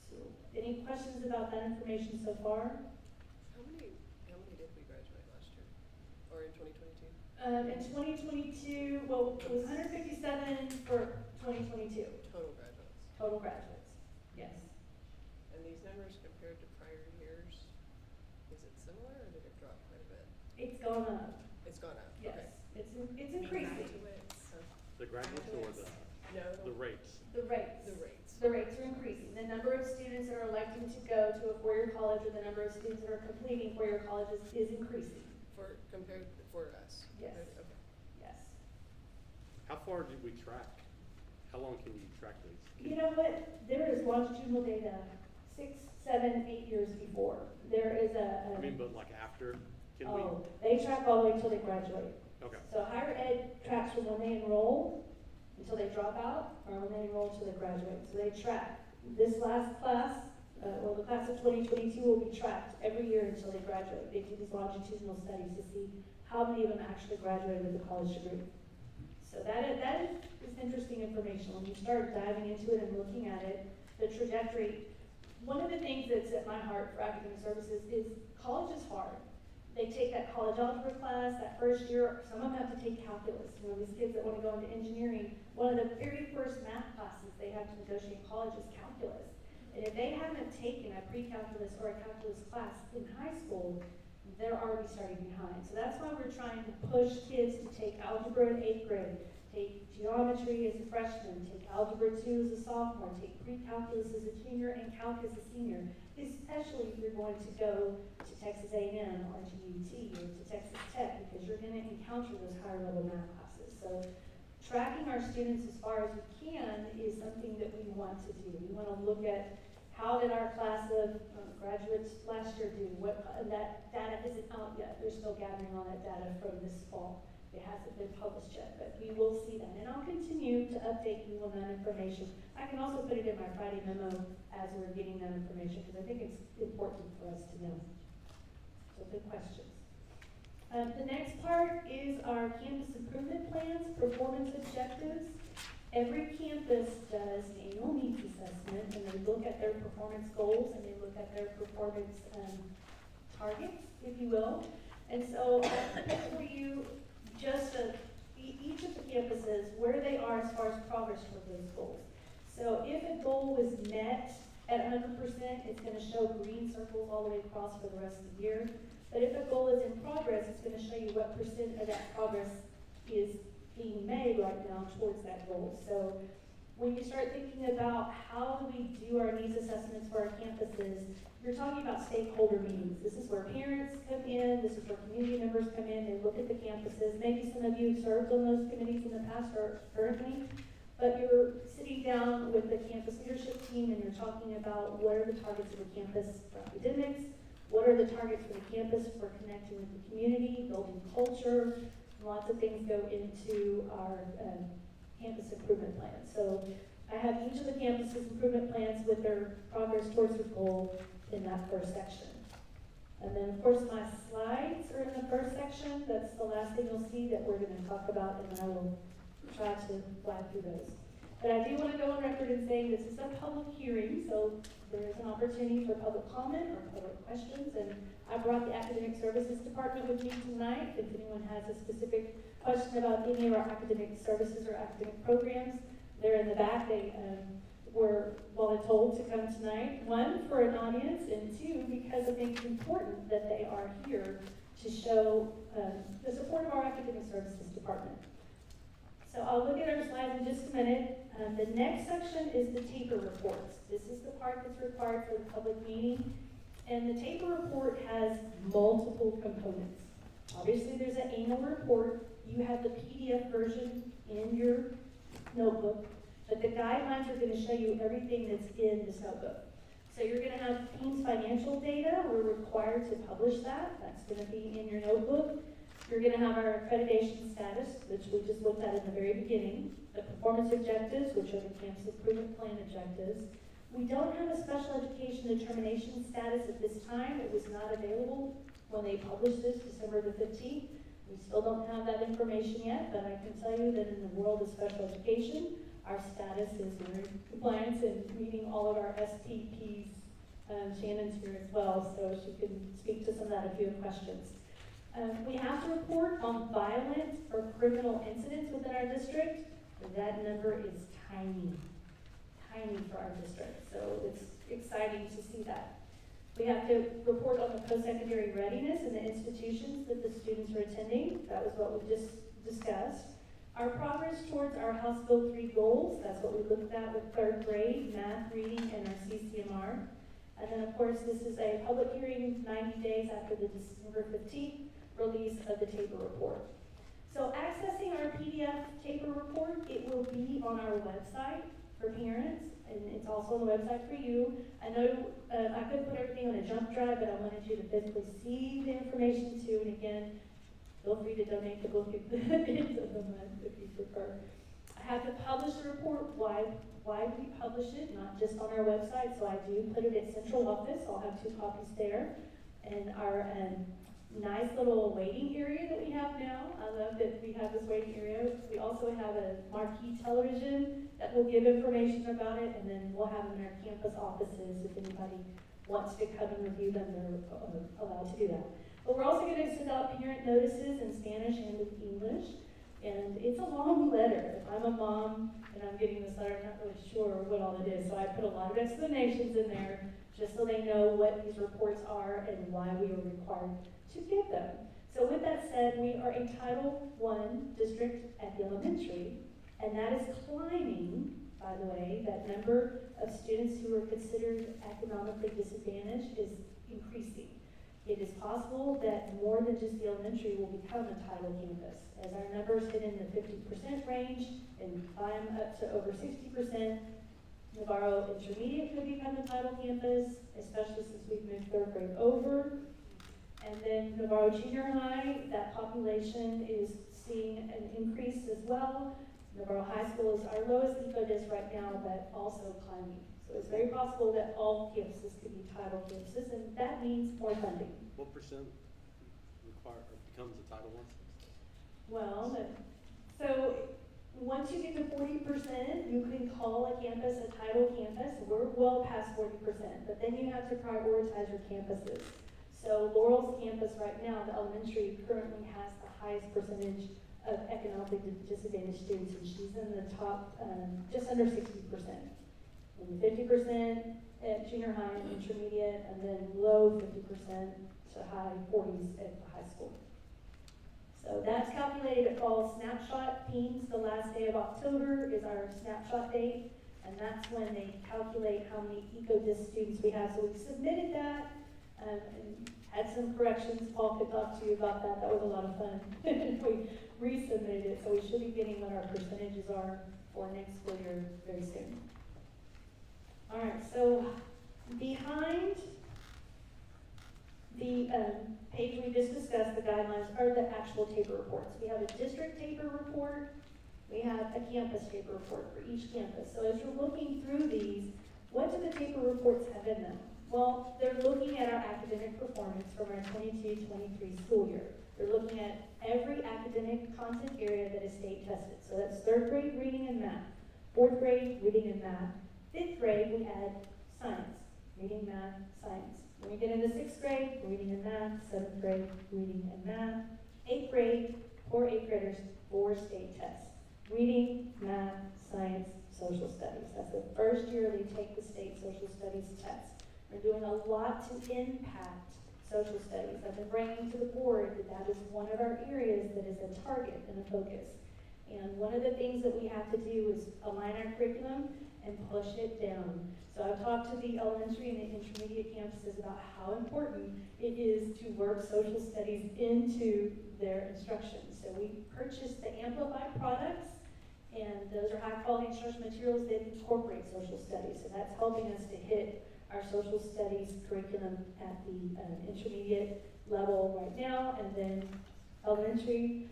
So, any questions about that information so far? How many did we graduate last year? Or in 2022? In 2022, well, it was 157 for 2022. Total graduates. Total graduates, yes. And these numbers compared to prior years, is it similar or did it drop quite a bit? It's gone up, It's gone up, yes. okay. It's increasing. The graduates or the rates? The rates. The rates. The rates are increasing. The number of students that are electing to go to a four-year college or the number of students that are completing four-year colleges is increasing. For us? Yes. Okay. Yes. How far did we track? How long can you track these? You know what? There is longitudinal data 6, 7, 8 years before. There is I mean, but like after, can we? They track all the way until they graduate. Okay. So higher ed tracks from when they enroll until they drop out, or when they enroll until they graduate. So they track. This last class, the class of 2022 will be tracked every year until they graduate. They do these longitudinal studies to see how many of them actually graduated with a college degree. So that is interesting information. When you start diving into it and looking at it, the trajectory, one of the things that's at my heart for academic services is college is hard. They take that college algebra class, that first year, some of them have to take calculus. You know, these kids that want to go into engineering, one of the very first math classes they have to negotiate in college is calculus. And if they haven't taken a pre-calculus or a calculus class in high school, they're already starting behind. So that's why we're trying to push kids to take algebra in 8th grade, take geometry as a freshman, take algebra 2 as a sophomore, take pre-calculus as a junior, and calc as a senior, especially if you're going to go to Texas A&M or to UT or to Texas Tech, because you're going to encounter those higher level math classes. So tracking our students as far as we can is something that we want to do. We want to look at how did our class of graduates last year do? That data isn't out yet. They're still gathering all that data from this fall. It hasn't been published yet, but we will see that. And I'll continue to update you on that information. I can also put it in my Friday memo as we're getting that information, because I think it's important for us to know. So good questions. The next part is our campus improvement plans, performance objectives. Every campus does an annual needs assessment, and they look at their performance goals, and they look at their performance targets, if you will. And so I put for you just each of the campuses, where they are as far as progress toward those goals. So if a goal was met at 100%, it's going to show green circles all the way across for the rest of the year. But if a goal is in progress, it's going to show you what percent of that progress is being made right now towards that goal. So when you start thinking about how do we do our needs assessments for our campuses, you're talking about stakeholder meetings. This is where parents come in, this is where community members come in, they look at the campuses. Maybe some of you have served on those committees in the past or currently, but you're sitting down with the campus leadership team and you're talking about what are the targets of the campus for academics, what are the targets for the campus for connecting with the community, building culture. Lots of things go into our campus improvement plans. So I have each of the campus's improvement plans with their progress towards the goal in that first section. And then of course my slides are in the first section. That's the last thing you'll see that we're going to talk about, and I will try to fly through those. But I do want to go on record and say this is a public hearing, so there is an opportunity for public comment or public questions, and I brought the academic services department with me tonight. If anyone has a specific question about any of our academic services or academic programs, they're in the back. They were told to come tonight, one, for an audience, and two, because I think it's important that they are here to show the support of our academic services department. So I'll look at our slides in just a minute. The next section is the taper reports. This is the part that's required for the public meeting. And the taper report has multiple components. Obviously, there's an annual report. You have the PDF version in your notebook, but the guidelines are going to show you everything that's in this notebook. So you're going to have Payne's financial data. We're required to publish that. That's going to be in your notebook. You're going to have our accreditation status, which we just looked at in the very beginning, the performance objectives, which are the campus improvement plan objectives. We don't have a special education determination status at this time. It was not available when they published this December the 15th. We still don't have that information yet, but I can tell you that in the world of special education, our status is we're in compliance and meeting all of our SPPs. Shannon's here as well, so she can speak to some of that if you have questions. We have to report on violent or criminal incidents within our district. That number is tiny for our district, so it's exciting to see that. We have to report on the post-secondary readiness in the institutions that the students are attending. That was what we just discussed. Our progress towards our House Bill 3 goals, that's what we looked at with 3rd grade, math, reading, and our CCMR. And then of course this is a public hearing 90 days after the December 15th release of the taper report. So accessing our PDF taper report, it will be on our website for parents, and it's also on the website for you. I know I couldn't put everything on a jump drive, but I wanted you to physically see the information too. And again, feel free to donate the book at the end of the month if you prefer. I have to publish the report. Why we publish it, not just on our website. So I do put it at central office. I'll have 2 copies there. And our nice little waiting area that we have now. I love that we have this waiting area. We also have a marquee television that will give information about it, and then we'll have them in our campus offices. If anybody wants to come and review them, they're allowed to do that. But we're also going to send out parent notices in Spanish and in English. And it's a long letter. If I'm a mom and I'm getting this letter, I'm not really sure what all it is. So I put a lot of explanations in there just so they know what these reports are and why we are required to give them. So with that said, we are a Title I district at the elementary, and that is climbing, by the way. That number of students who are considered economically disadvantaged is increasing. It is possible that more than just the elementary will become a title campus. As our numbers hit in the 50% range and climb up to over 60%, Navarro Intermediate could become a title campus, especially since we've moved third grade over. And then Navarro Junior High, that population is seeing an increase as well. Navarro High School is our lowest ECODIS right now, but also climbing. So it's very possible that all campuses could be title campuses, and that means more funding. What percent becomes a Title I? Well, so once you get to 40%, you can call a campus a title campus. We're well past 40%, but then you have to prioritize your campuses. So Laurel's campus right now, the elementary, currently has the highest percentage of economically disadvantaged students, and she's in the top, just under 60%. And 50% at junior high and intermediate, and then low 50% to high 40s at the high school. So that's calculated at fall snapshot. Teens, the last day of October is our snapshot date, and that's when they calculate how many ECODIS students we have. So we submitted that and had some corrections. Paul could talk to you about that. That was a lot of fun. We resubmitted it, so we should be getting what our percentages are for next school year very soon. All right, so behind the page we just discussed, the guidelines, are the actual taper reports. We have a district taper report. We have a campus taper report for each campus. So as you're looking through these, what do the taper reports have in them? Well, they're looking at our academic performance from our 22-23 school year. They're looking at every academic content area that is state tested. So that's third grade reading and math, fourth grade reading and math, fifth grade we add science, reading, math, science. When we get into sixth grade, reading and math, seventh grade, reading and math, eighth grade, for eighth graders, 4 state tests. Reading, math, science, social studies. That's the first year they take the state social studies test. We're doing a lot to impact social studies. I've been bringing to the board that is one of our areas that is a target and a focus. And one of the things that we have to do is align our curriculum and push it down. So I've talked to the elementary and the intermediate campuses about how important it is to work social studies into their instruction. So we purchased the Amplified products, and those are high quality instruction materials that incorporate social studies. So that's helping us to hit our social studies curriculum at the intermediate level right now, and then elementary,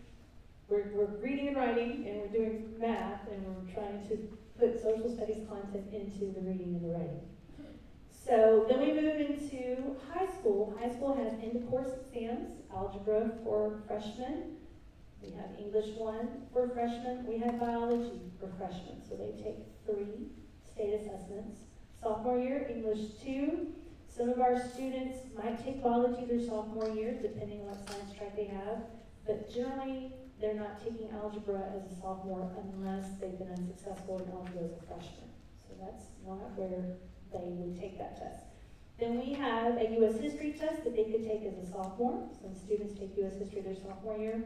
we're reading and writing, and we're doing math, and we're trying to put social studies content into the reading and the writing. So then we move into high school. High school has end-of-course exams, algebra for freshmen. We have English 1 for freshmen. We have biology for freshmen. So they take 3 state assessments. Sophomore year, English 2. Some of our students might take biology their sophomore year, depending on what science track they have. But generally, they're not taking algebra as a sophomore unless they've been unsuccessful in algebra as a freshman. So that's not where they would take that test. Then we have a U.S. history test that they could take as a sophomore. Some students take U.S. history their sophomore year.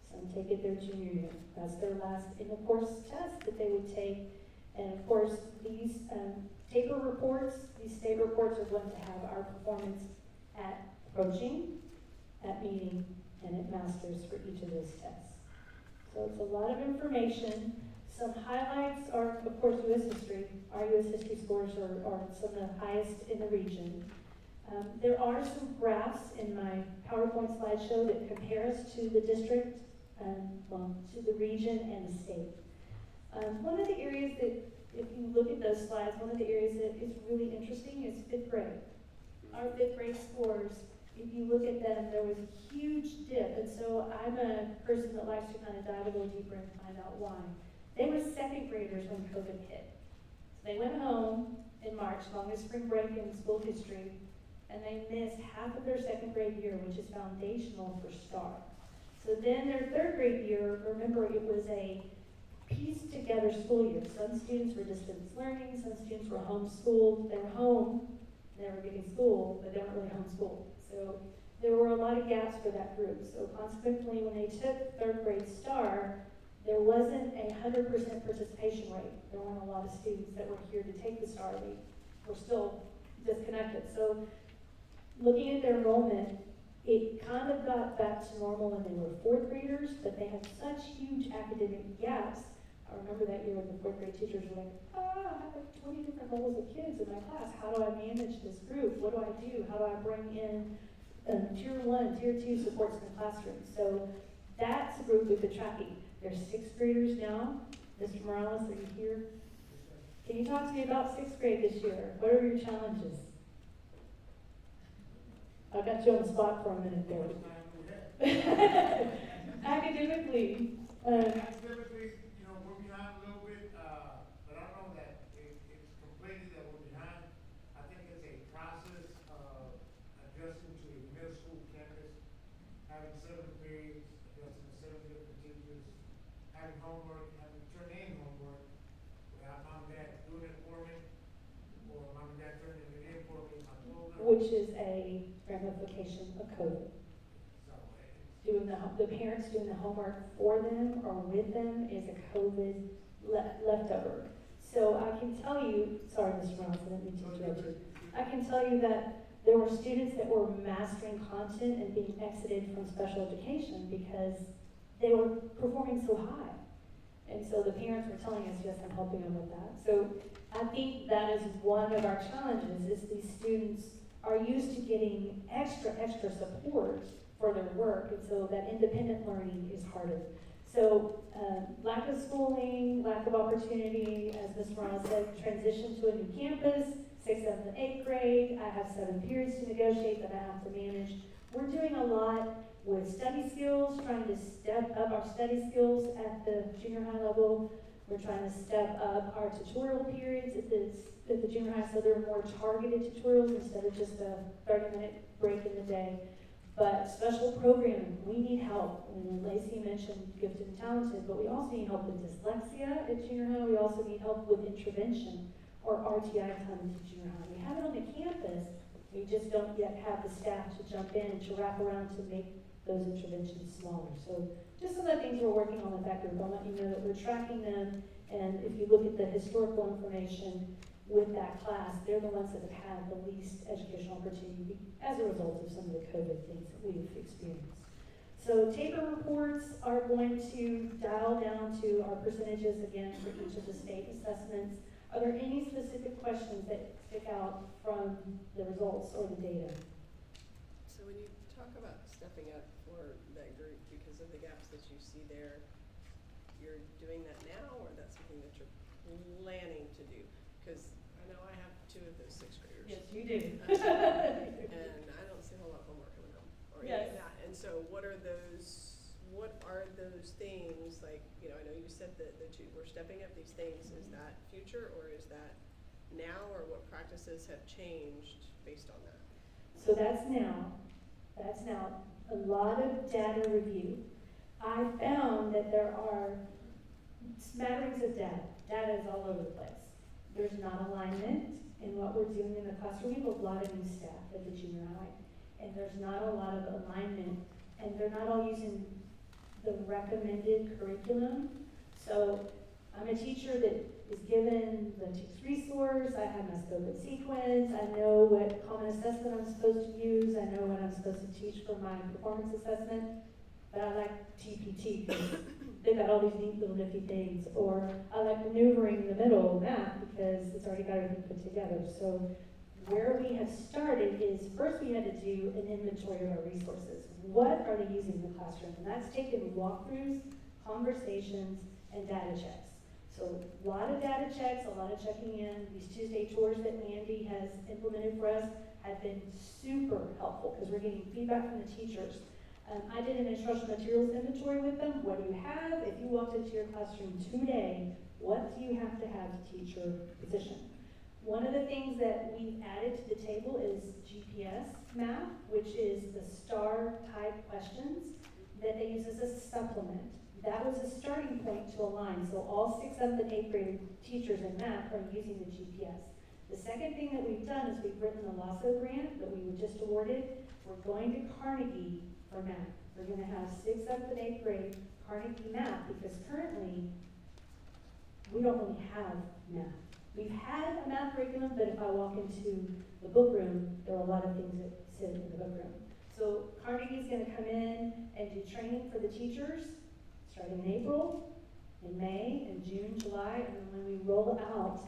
Some take it their junior year. That's their last in-the-course test that they would take. And of course, these taper reports, these state reports are going to have our performance at approaching, at meeting, and at masters for each of those tests. So it's a lot of information. Some highlights are, of course, U.S. history. Our U.S. history scores are some of the highest in the region. There are some graphs in my PowerPoint slideshow that compare us to the district, to the region and the state. One of the areas that, if you look at those slides, one of the areas that is really interesting is fifth grade. Our fifth grade scores if you look at them, there was a huge dip. And so I'm a person that likes to kind of dive a little deeper and find out why. They were second graders when COVID hit. So they went home in March, longest spring break in school history, and they missed half of their second grade year, which is foundational for STAR. So then their third grade year, remember, it was a pieced together school year. Some students were distance learning, some students were homeschooled. They were home, they were getting school, but they weren't really homeschooled. So there were a lot of gaps for that group. So consequently, when they took third grade STAR, there wasn't a 100% participation rate. There weren't a lot of students that were here to take the STAR. They were still disconnected. So looking at their enrollment, it kind of got back to normal when they were fourth graders, but they had such huge academic gaps. I remember that year when the fourth grade teachers were like, I have like 20 different levels of kids in my class. How do I manage this group? What do I do? How do I bring in tier 1, tier 2 supports in the classroom? So that's a group we've been tracking. There's sixth graders now. Mr. Morales, are you here? Can you talk to me about sixth grade this year? What are your challenges? I got you on the spot for a minute there. Academically. Academically, you know, we're behind a little bit, but I don't know that it's completely that we're behind. I think it's a process of adjusting to a middle school campus, having 7 periods, adjusting to 7 different teachers, having homework, having to turn in homework without mom and dad doing it for me, or mom and dad turning it in for me if I told them. Which is a ramification of COVID. So Doing the parents doing the homework for them or with them is a COVID leftover. So I can tell you, sorry, Mr. Ross, I didn't mean to interrupt you. I can tell you that there were students that were mastering content and being exited from special education because they were performing so high. And so the parents were telling us, yes, I'm helping them with that. So I think that is one of our challenges is these students are used to getting extra support for their work, and so that independent learning is harder. So lack of schooling, lack of opportunity, as Ms. Morales said, transition to a new campus, 6th, 7th, and 8th grade. I have 7 periods to negotiate that I have to manage. We're doing a lot with study skills, trying to step up our study skills at the junior high level. We're trying to step up our tutorial periods at the junior high, so they're more targeted tutorials instead of just a 30-minute break in the day. But special programming, we need help. And Lacey mentioned gifted and talented, but we also need help with dyslexia at junior high. We also need help with intervention or RTI time at junior high. We have it on the campus, we just don't yet have the staff to jump in and to wrap around to make those interventions smaller. So just some of the things we're working on with that group. I'll let you know that we're tracking them, and if you look at the historical information with that class, they're the ones that have had the least educational opportunity as a result of some of the COVID things that we've experienced. So taper reports are going to dial down to our percentages again for each of the state assessments. Are there any specific questions that stick out from the results or the data? So when you talk about stepping up for that group because of the gaps that you see there, you're doing that now, or that's something that you're planning to do? Because I know I have 2 of those 6th graders. Yes, you do. And I don't see a whole lot of homework coming home or any Yes. of that. And so what are those things, like, you know, I know you said that we're stepping up these things. Is that future, or is that now, or what practices have changed based on that? So that's now. That's now. A lot of data review. I found that there are smatterings of data. Data is all over the place. There's not alignment in what we're doing in the classroom. We have a lot of new staff at the junior high, and there's not a lot of alignment, and they're not all using the recommended curriculum. So I'm a teacher that is given the text resource, I have my scope and sequence, I know what common assessment I'm supposed to use, I know what I'm supposed to teach for my performance assessment, but I like TPT because they've got all these neat little nifty things. Or I like maneuvering in the middle math because it's already got everything put together. So where we have started is first we had to do an inventory of our resources. What are they using in the classroom? And that's taken walkthroughs, conversations, and data checks. So a lot of data checks, a lot of checking in. These Tuesday tours that Mandy has implemented for us have been super helpful because we're getting feedback from the teachers. I did an instructional materials inventory with them. What do you have? If you walked into your classroom today, what do you have to teach your position? One of the things that we've added to the table is GPS math, which is the STAR type questions that they use as a supplement. That was a starting point to align. So all 6th, 7th, and 8th grade teachers in math are using the GPS. The second thing that we've done is we've written the LASSO grant that we were just awarded. We're going to Carnegie for math. We're going to have 6th, 7th, and 8th grade Carnegie math because currently we don't really have math. We've had a math curriculum, but if I walk into the book room, there are a lot of things that sit in the book room. So Carnegie's going to come in and do training for the teachers starting in April, in May, in June, July, and then when we roll out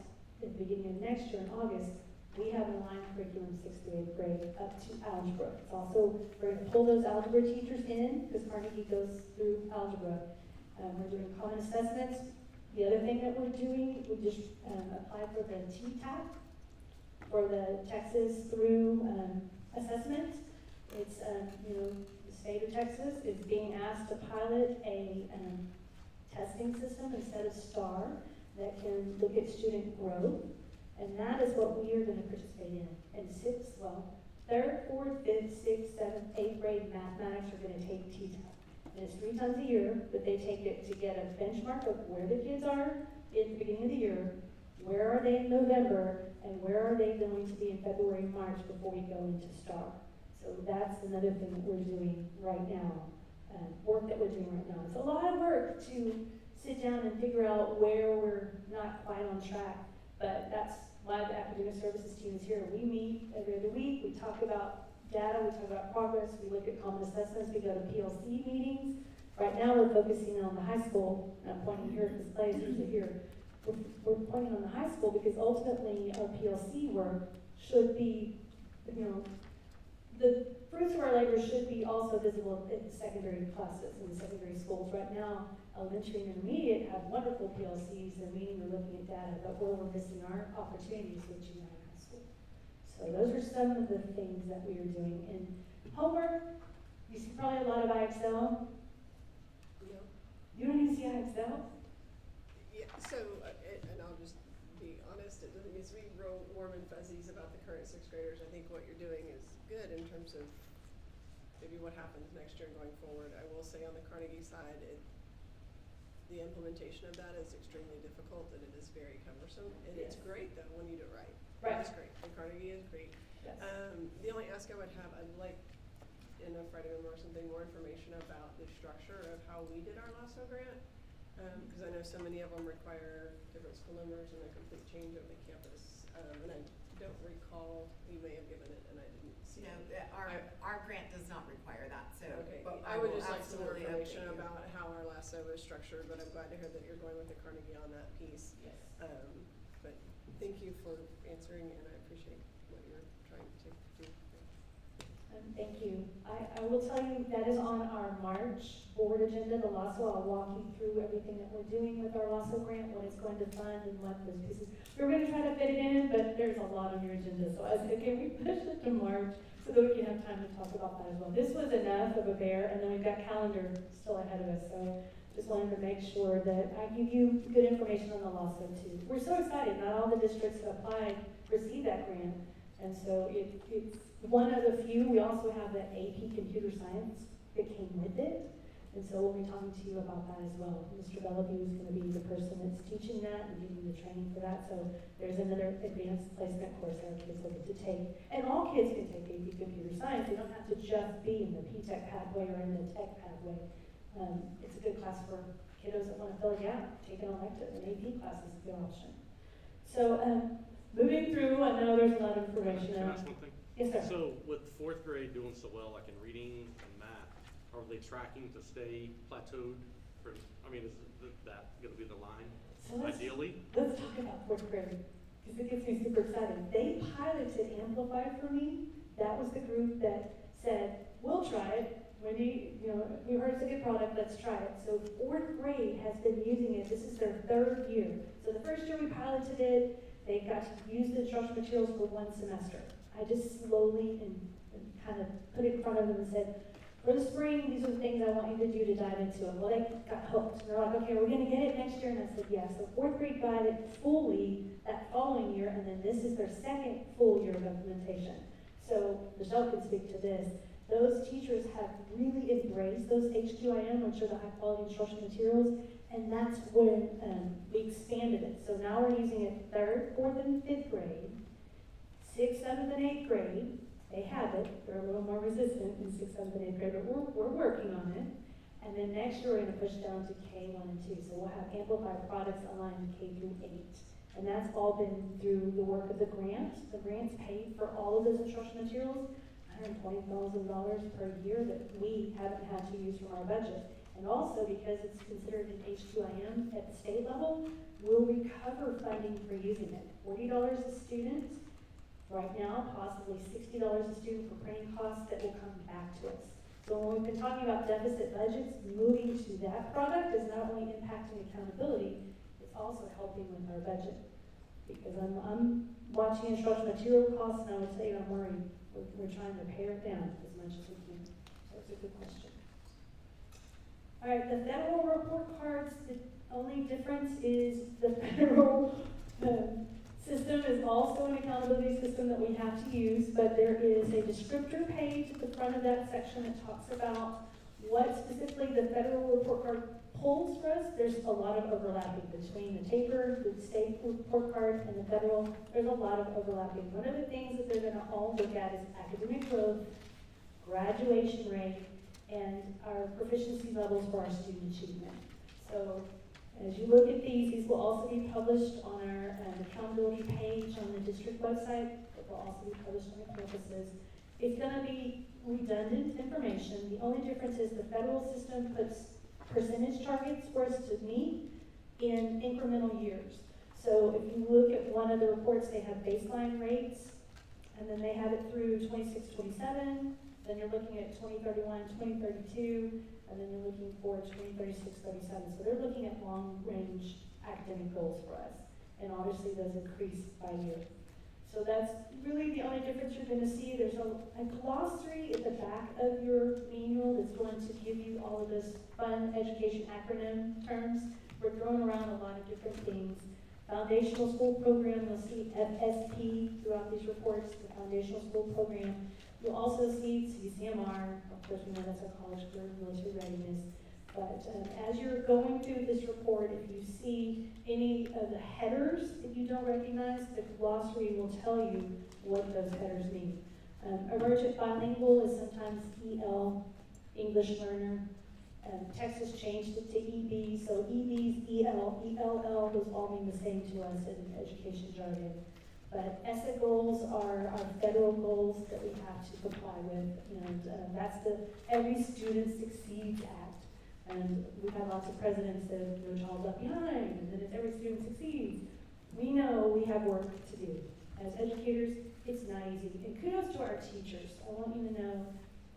at the beginning of next year in August, we have an aligned curriculum 6th through 8th grade up to algebra. It's also, we're going to pull those algebra teachers in because Carnegie goes through algebra. We're doing common assessments. The other thing that we're doing, we just applied for the TTAP, for the Texas through assessment. It's, the state of Texas is being asked to pilot a testing system instead of STAR that can look at student growth. And that is what we are going to participate in. And 3rd, 4th, 5th, 6th, 7th, 8th grade mathematics are going to take TTAP. And it's 3 times a year, but they take it to get a benchmark of where the kids are at the beginning of the year, where are they in November, and where are they going to be in February and March before we go into STAR. So that's another thing that we're doing right now, work that we're doing right now. It's a lot of work to sit down and figure out where we're not quite on track, but that's why the academic services team is here. We meet every other week, we talk about data, we talk about progress, we look at common assessments, we go to PLC meetings. Right now we're focusing on the high school, and I'm pointing here because Clay is usually here. We're pointing on the high school because ultimately our PLC work should be, the fruits of our labor should be also visible in the secondary classes, in the secondary schools. Right now, elementary and intermediate have wonderful PLCs, they're meeting, we're looking at data, but where we're missing our opportunities with junior high school. So those are some of the things that we are doing. And homework, you see probably a lot of IXL. No. You don't even see IXL? Yeah, so, and I'll just be honest, it doesn't mean to be real warm and fuzzies about the current 6th graders. I think what you're doing is good in terms of maybe what happens next year going forward. I will say on the Carnegie side, the implementation of that is extremely difficult and it is very cumbersome. And Yes. It's great though when you do it right. Right. It's great. And Carnegie is great. Yes. The only ask I would have, I'd like in a Friday or something more information about the structure of how we did our LASSO grant. Because I know so many of them require different school numbers and a complete change of the campus. And I don't recall, you may have given it and I didn't see No, it. our grant does not require that, so. Okay, but I would will just like some more absolutely information update you. about how our LASSO is structured, but I'm glad to hear that you're going with the Carnegie on that piece. Yes. But thank you for answering and I appreciate what you're trying to do. Thank you. I will tell you that is on our March board agenda, the LASSO. I'll walk you through everything that we're doing with our LASSO grant, what it's going to fund and what those pieces. We're going to try to fit it in, but there's a lot on your agenda. So I said, can we push it to March so that we can have time to talk about that as well. This was enough of a bear, and then we've got calendar still ahead of us. So just wanted to make sure that I give you good information on the LASSO too. We're so excited. Not all the districts that applied received that grant. And so it's one of the few. We also have that AP computer science that came with it. And so we'll be talking to you about that as well. Mr. Bellevue is going to be the person that's teaching that and giving the training for that. So there's another advanced placement course that our kids will get to take. And all kids can take AP computer science. They don't have to just be in the P-Tech pathway or in the tech pathway. It's a good class for kiddos that want to fill a gap. Take an elective, an AP class is a good option. So moving through, I know there's a lot of information. Can I ask one thing? Yes, sir. So with 4th grade doing so well, like in reading and math, are they tracking to stay plateaued? Is that going to be the line, So ideally? Let's talk about 4th grade, because it gets me super excited. They piloted Amplify for me. That was the group that said, we'll try it. Wendy, we heard it's a good product, let's try it. So 4th grade has been using it. This is their 3rd year. So the first year we piloted it, they got to use the instructional materials for 1 semester. I just slowly and kind of put it in front of them and said, for the spring, these are the things I want you to do to dive into them. Well, they got hooked. They're like, okay, we're gonna get it next year, and I said, yeah. So fourth grade got it fully that following year, and then this is their second full year of implementation. So Michelle can speak to this. Those teachers have really embraced those HQIM, which are the high quality instructional materials, and that's when we expanded it. So now we're using it 3rd, 4th, and 5th grade, 6th, 7th, and 8th grade. They have it. They're a little more resistant in 6th, 7th, and 8th grade, but we're working on it. And then next year we're going to push down to K1 and 2. So we'll have amplified products aligned to K through 8. And that's all been through the work of the grant. The grant's paid for all of those instructional materials, $120,000 per year that we haven't had to use from our budget. And also because it's considered an H2IM at the state level, we'll recover funding for using it. $40 a student. Right now, possibly $60 a student for printing costs that will come back to us. So when we've been talking about deficit budgets, moving to that product is not only impacting accountability, it's also helping with our budget. Because I'm watching instructional material costs, and I would tell you I'm worried. We're trying to pare it down as much as we can. That's a good question. All right, the federal report cards, the only difference is the federal system is also an accountability system that we have to use, but there is a descriptor page at the front of that section that talks about what specifically the federal report card pulls for us. There's a lot of overlapping between the taper, the state report card, and the federal. There's a lot of overlapping. One of the things that they're going to all look at is academic growth, graduation rate, and our proficiency levels for our student achievement. So as you look at these will also be published on our accountability page on the district website. It will also be published on the campuses. It's going to be redundant information. The only difference is the federal system puts percentage targets for us to meet in incremental years. So if you look at one of the reports, they have baseline rates, and then they have it through 26, 27. Then you're looking at 2031, 2032. And then you're looking for 2036, 37. So they're looking at long-range academic goals for us. And obviously those increase by year. So that's really the only difference you're going to see. There's a glossary at the back of your manual that's going to give you all of those fun education acronym terms. We're throwing around a lot of different things. Foundational school program, you'll see FSP throughout these reports, the foundational school program. You'll also see CCMR, of course we know that's our college for military readiness, but as you're going through this report, if you see any of the headers that you don't recognize, the glossary will tell you what those headers mean. Emergent bilingual is sometimes EL, English learner. Texas changed it to EB, so EBs, EL, ELL, those all mean the same to us in education jargon. But ESSA goals are our federal goals that we have to comply with, and that's the Every Student Succeeds Act. And we've had lots of presidents that have no child left behind, and then it's Every Student Succeeds. We know we have work to do. As educators, it's not easy. And kudos to our teachers. I want you to know,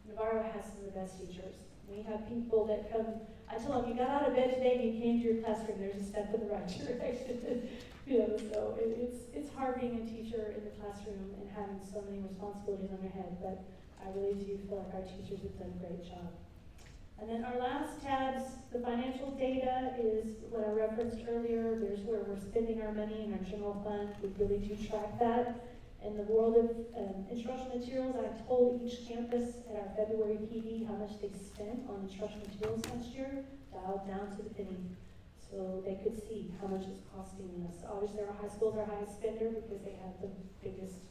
Navarro has some of the best teachers. We have people that come, I tell them, you got out of bed today and you came to your classroom, there's a step in the right direction. So it's hard being a teacher in the classroom and having so many responsibilities on your head, but I really do feel like our teachers have done a great job. And then our last tabs, the financial data is what I referenced earlier. There's where we're spending our money in our general fund. We really do track that. In the world of instructional materials, I told each campus at our February PD how much they spent on instructional materials last year, dialed down to the penny. So they could see how much it's costing us. Obviously, our high schools are highest spender because they have the biggest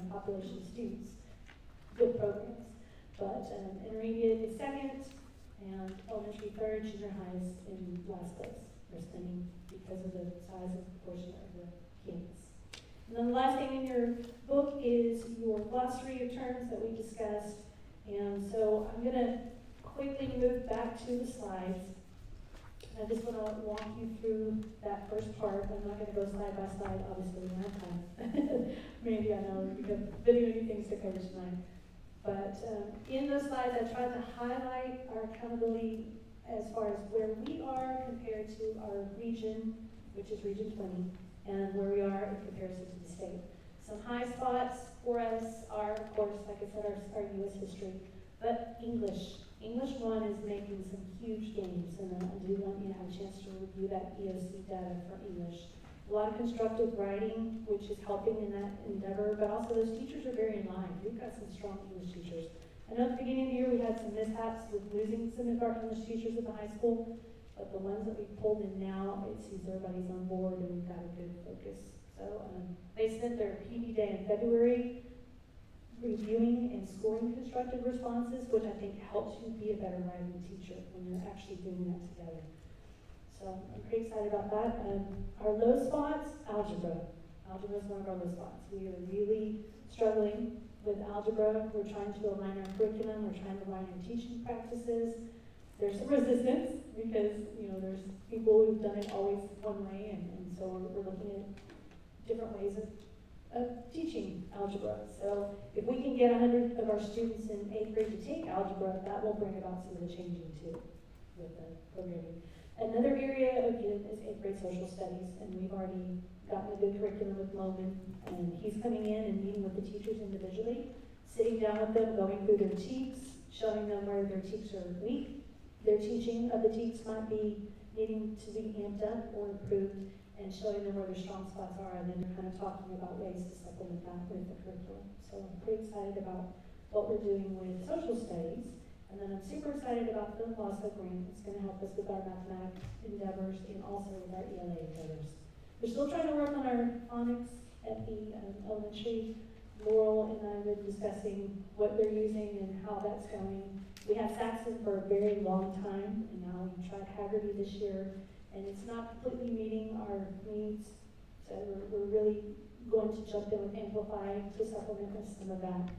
population of students. Good programs. But intermediate is second, and elementary third, junior high is in last place. They're spending because of the size and proportion of the campus. And then the last thing in your book is your glossary of terms that we discussed. And so I'm going to quickly move back to the slides. I just want to walk you through that first part. I'm not going to go slide by slide, obviously, we don't have time. Maybe I know we have many things to cover tonight. But in those slides, I tried to highlight our accountability as far as where we are compared to our region, which is Region 20, and where we are in comparison to the state. Some high spots for us are, of course, like I said, our U.S. history, but English. English 1 is making some huge gains, and I do want you to have a chance to review that EOC data for English. A lot of constructive writing, which is helping in that endeavor, but also those teachers are very in line. We've got some strong English teachers. I know at the beginning of the year we had some mishaps with losing some of our English teachers at the high school, but the ones that we've pulled in now, it seems everybody's on board and we've got a good focus. So they spent their PD day in February reviewing and scoring constructive responses, which I think helps you be a better writing teacher when you're actually doing that together. So I'm pretty excited about that. Our low spots, algebra. Algebra is one of our low spots. We are really struggling with algebra. We're trying to align our curriculum. We're trying to align our teaching practices. There's some resistance because, there's people who've done it always one way, and so we're looking at different ways of teaching algebra. So if we can get 100 of our students in 8th grade to take algebra, that will bring about some of the changing too with the programming. Another area, again, is 8th grade social studies, and we've already gotten a good curriculum with Loman, and he's coming in and meeting with the teachers individually, sitting down with them, going through their teaks, showing them where their teaks are weak. Their teaching of the teaks might be needing to be amped up or improved, and showing them where their strong spots are, and then they're kind of talking about ways to supplement that with the curriculum. So I'm pretty excited about what we're doing with social studies. And then I'm super excited about the LASA grant. It's going to help us with our mathematics endeavors and also with our ELA endeavors. We're still trying to work on our phonics at the elementary. Laurel and I have been discussing what they're using and how that's going. We had Saxon for a very long time, and now we tried Haggerty this year, and it's not completely meeting our needs. So we're really going to jump in with Amplify to supplement with some of that.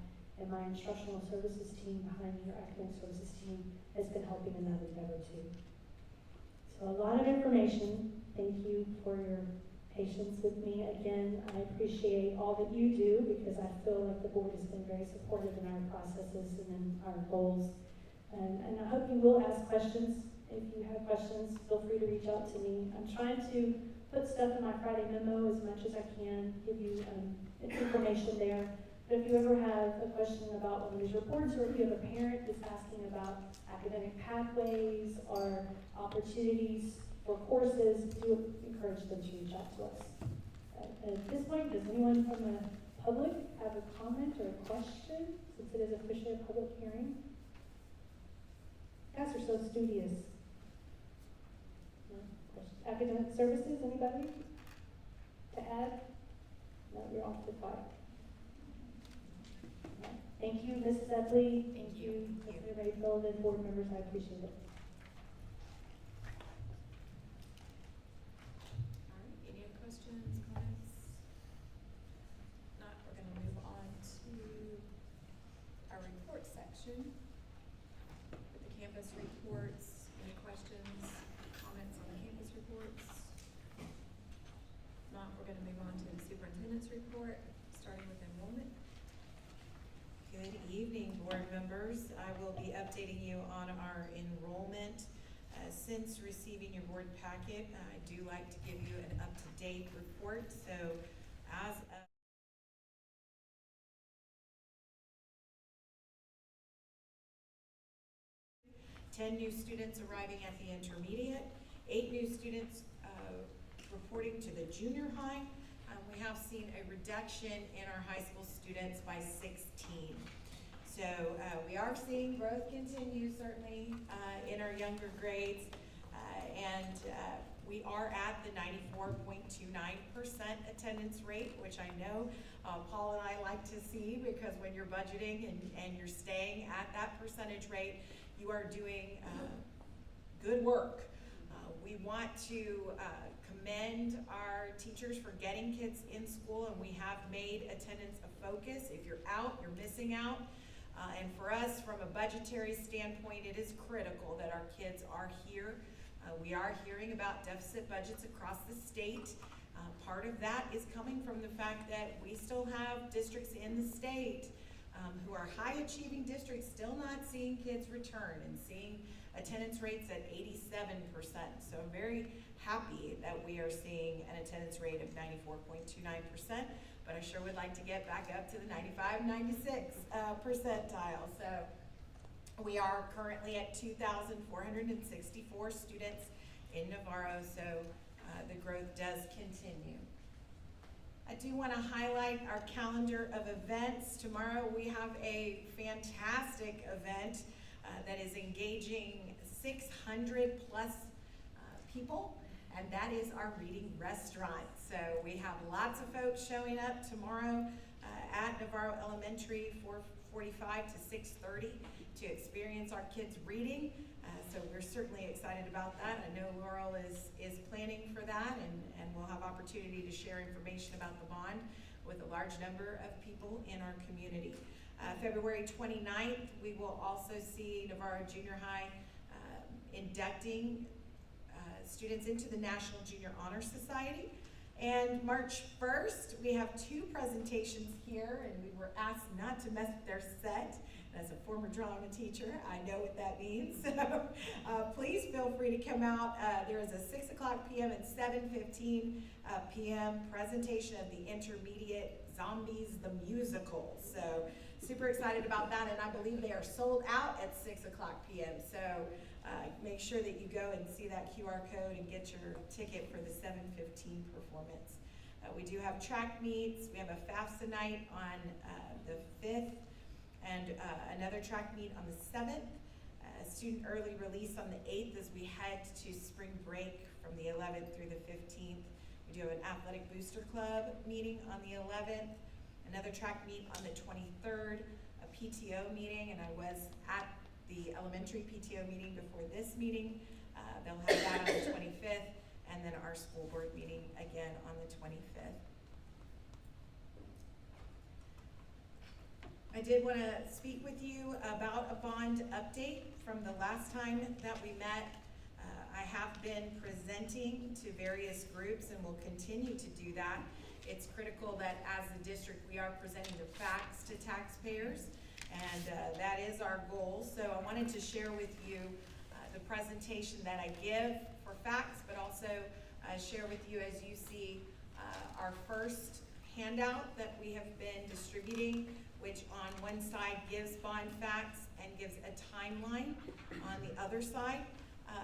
And my instructional services team behind me, or academic services team, has been helping in that endeavor too. So a lot of information. Thank you for your patience with me. Again, I appreciate all that you do because I feel like the board has been very supportive in our processes and in our goals. And I hope you will ask questions. If you have questions, feel free to reach out to me. I'm trying to put stuff in my Friday memo as much as I can, give you information there. But if you ever have a question about one of these reports, or if you have a parent that's asking about academic pathways or opportunities for courses, do encourage them to reach out to us. At this point, does anyone from the public have a comment or a question, since it is officially a public hearing? You guys are so studious. No? Academic services, anybody to add? No, you're off the quiet. Thank you, Mrs. Epley. Thank you, Mr. Rayfield, and board members. I appreciate it. All right, any other questions, comments? Not, we're gonna move on to our report section. With the campus reports, any questions, comments on the campus reports? Not, we're gonna move on to the superintendent's report, starting with enrollment. Good evening, board members. I will be updating you on our enrollment. Since receiving your board packet, I do like to give you an up-to-date report. So as of 10 new students arriving at the intermediate, 8 new students reporting to the junior high. We have seen a reduction in our high school students by 16. So we are seeing growth continue, certainly, in our younger grades. And we are at the 94.29% attendance rate, which I know Paul and I like to see, because when you're budgeting and you're staying at that percentage rate, you are doing good work. We want to commend our teachers for getting kids in school, and we have made attendance a focus. If you're out, you're missing out. And for us, from a budgetary standpoint, it is critical that our kids are here. We are hearing about deficit budgets across the state. Part of that is coming from the fact that we still have districts in the state who are high-achieving districts still not seeing kids return and seeing attendance rates at 87%. So I'm very happy that we are seeing an attendance rate of 94.29%. but I sure would like to get back up to the 95, 96 percentile. So we are currently at 2,464 students in Navarro, so the growth does continue. I do want to highlight our calendar of events. Tomorrow we have a fantastic event that is engaging 600 plus people, and that is our reading restaurant. So we have lots of folks showing up tomorrow at Navarro Elementary, 4:45 to 6:30, to experience our kids reading. So we're certainly excited about that. I know Laurel is planning for that, and we'll have opportunity to share information about the bond with a large number of people in our community. February 29th, we will also see Navarro Junior High inducting students into the National Junior Honor Society. And March 1st, we have 2 presentations here, and we were asked not to mess with their set. As a former drama teacher, I know what that means. So please feel free to come out. There is a 6 o'clock p.m. and 7:15 p.m. presentation of the intermediate Zombies the Musical. So super excited about that, and I believe they are sold out at 6 o'clock p.m. So make sure that you go and see that QR code and get your ticket for the 7:15 performance. We do have track meets. We have a FAFSA night on the 5th. And another track meet on the 7th, student early release on the 8th as we head to spring break from the 11th through the 15th. We do have an athletic booster club meeting on the 11th, another track meet on the 23rd, a PTO meeting, and I was at the elementary PTO meeting before this meeting. They'll have that on the 25th, and then our school board meeting again on the 25th. I did want to speak with you about a bond update from the last time that we met. I have been presenting to various groups and will continue to do that. It's critical that as a district we are presenting the facts to taxpayers, and that is our goal. So I wanted to share with you the presentation that I give for facts, but also share with you, as you see, our first handout that we have been distributing, which on one side gives bond facts and gives a timeline on the other side,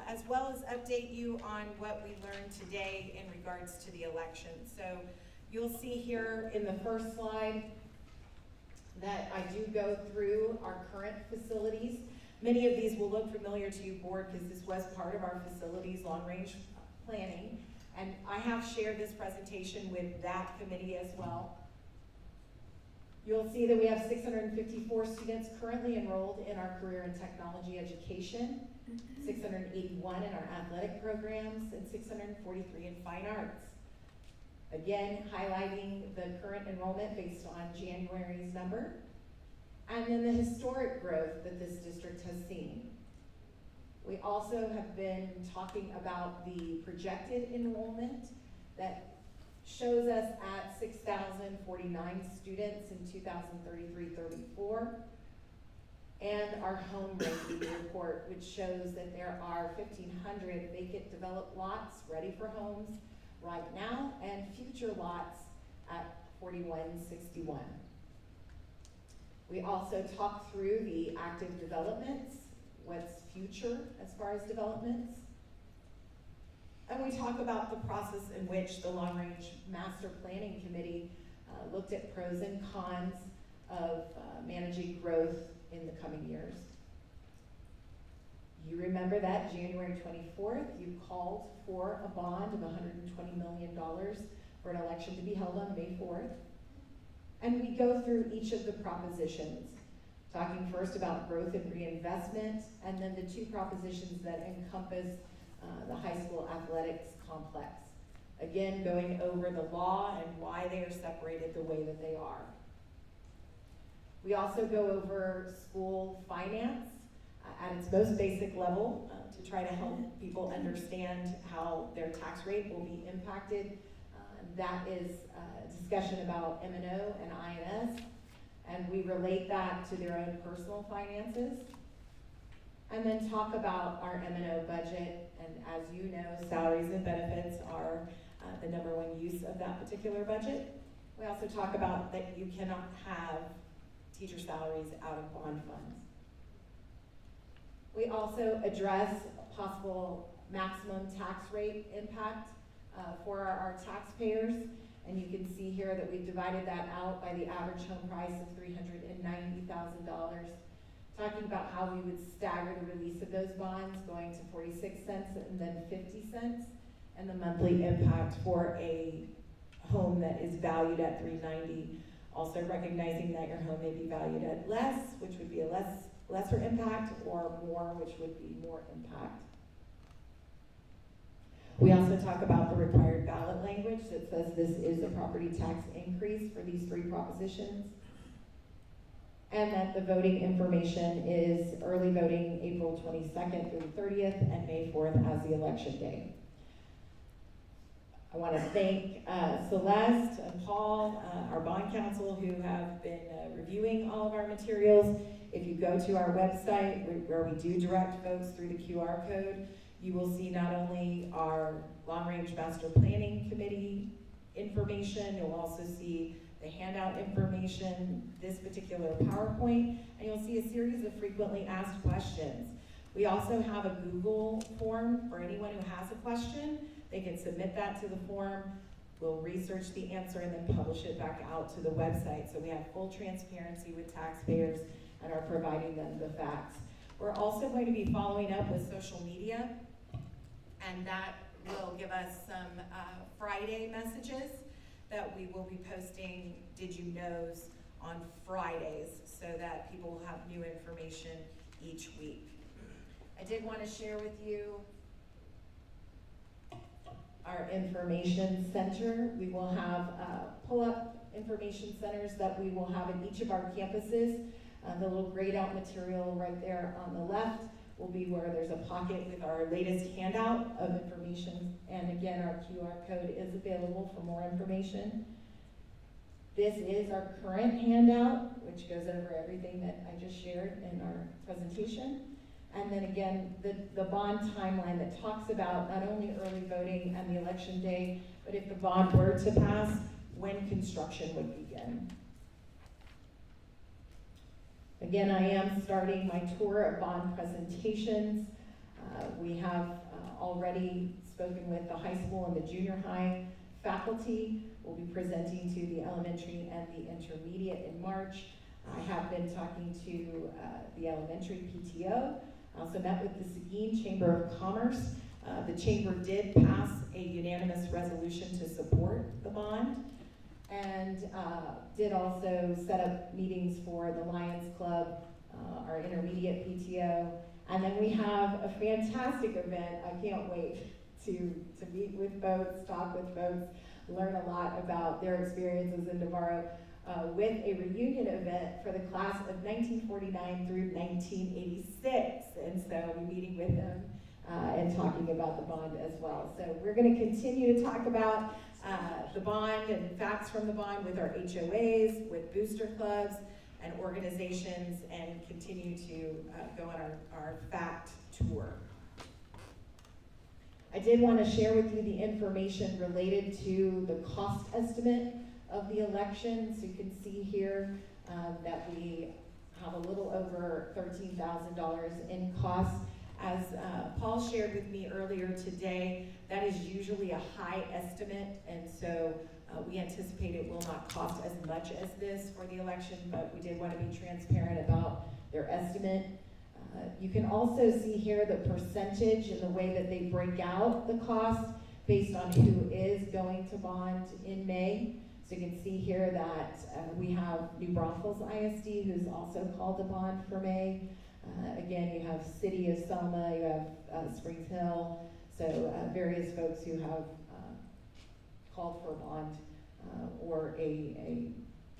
as well as update you on what we learned today in regards to the election. So you'll see here in the first slide that I do go through our current facilities. Many of these will look familiar to you, board, because this was part of our facilities long-range planning. And I have shared this presentation with that committee as well. You'll see that we have 654 students currently enrolled in our career and technology education, 681 in our athletic programs, and 643 in fine arts. Again, highlighting the current enrollment based on January's number, and then the historic growth that this district has seen. We also have been talking about the projected enrollment that shows us at 6,049 students in 2033-34, and our home ranking report, which shows that there are 1,500 vacant developed lots ready for homes right now, and future lots at 4161. We also talk through the active developments, what's future as far as developments. And we talk about the process in which the Long Range Master Planning Committee looked at pros and cons of managing growth in the coming years. You remember that January 24th, you called for a bond of $120 million for an election to be held on May 4th. And we go through each of the propositions, talking first about growth and reinvestment, and then the 2 propositions that encompass the high school athletics complex. Again, going over the law and why they are separated the way that they are. We also go over school finance at its most basic level to try to help people understand how their tax rate will be impacted. That is a discussion about M&O and INS, and we relate that to their own personal finances. And then talk about our M&O budget, and as you know, salaries and benefits are the #1 use of that particular budget. We also talk about that you cannot have teacher salaries out of bond funds. We also address possible maximum tax rate impact for our taxpayers. And you can see here that we've divided that out by the average home price of $390,000. Talking about how we would stagger the release of those bonds, going to 46 cents and then 50 cents, and the monthly impact for a home that is valued at $390. Also recognizing that your home may be valued at less, which would be a lesser impact, or more, which would be more impact. We also talk about the required ballot language that says this is a property tax increase for these three propositions. And that the voting information is early voting April 22nd through the 30th and May 4th as the election day. I want to thank Celeste and Paul, our bond counsel, who have been reviewing all of our materials. If you go to our website where we do direct folks through the QR code, you will see not only our long-range master planning committee information, you'll also see the handout information, this particular PowerPoint, and you'll see a series of frequently asked questions. We also have a Google form for anyone who has a question. They can submit that to the form. We'll research the answer and then publish it back out to the website. So we have full transparency with taxpayers and are providing them the facts. We're also going to be following up with social media, and that will give us some Friday messages that we will be posting Did You Knows on Fridays so that people will have new information each week. I did want to share with you our information center. We will have pull-up information centers that we will have in each of our campuses. The little grayed out material right there on the left will be where there's a pocket with our latest handout of information. And again, our QR code is available for more information. This is our current handout, which goes over everything that I just shared in our presentation. And then again, the bond timeline that talks about not only early voting and the election day, but if the bond were to pass, when construction would begin. Again, I am starting my tour of bond presentations. We have already spoken with the high school and the junior high faculty. We'll be presenting to the elementary and the intermediate in March. I have been talking to the elementary PTO. I also met with the Seguin Chamber of Commerce. The chamber did pass a unanimous resolution to support the bond, and did also set up meetings for the Lions Club, our intermediate PTO. And then we have a fantastic event. I can't wait to meet with folks, talk with folks, learn a lot about their experiences in Navarro, with a reunion event for the class of 1949 through 1986. And so I'll be meeting with them and talking about the bond as well. So we're going to continue to talk about the bond and facts from the bond with our HOAs, with booster clubs and organizations, and continue to go on our fact tour. I did want to share with you the information related to the cost estimate of the election. So you can see here that we have a little over $13,000 in costs. As Paul shared with me earlier today, that is usually a high estimate, and so we anticipate it will not cost as much as this for the election, but we did want to be transparent about their estimate. You can also see here the percentage and the way that they break out the cost based on who is going to bond in May. So you can see here that we have New Braunfels ISD, who's also called to bond for May. Again, you have City of Selma, you have Springs Hill, so various folks who have called for a bond or a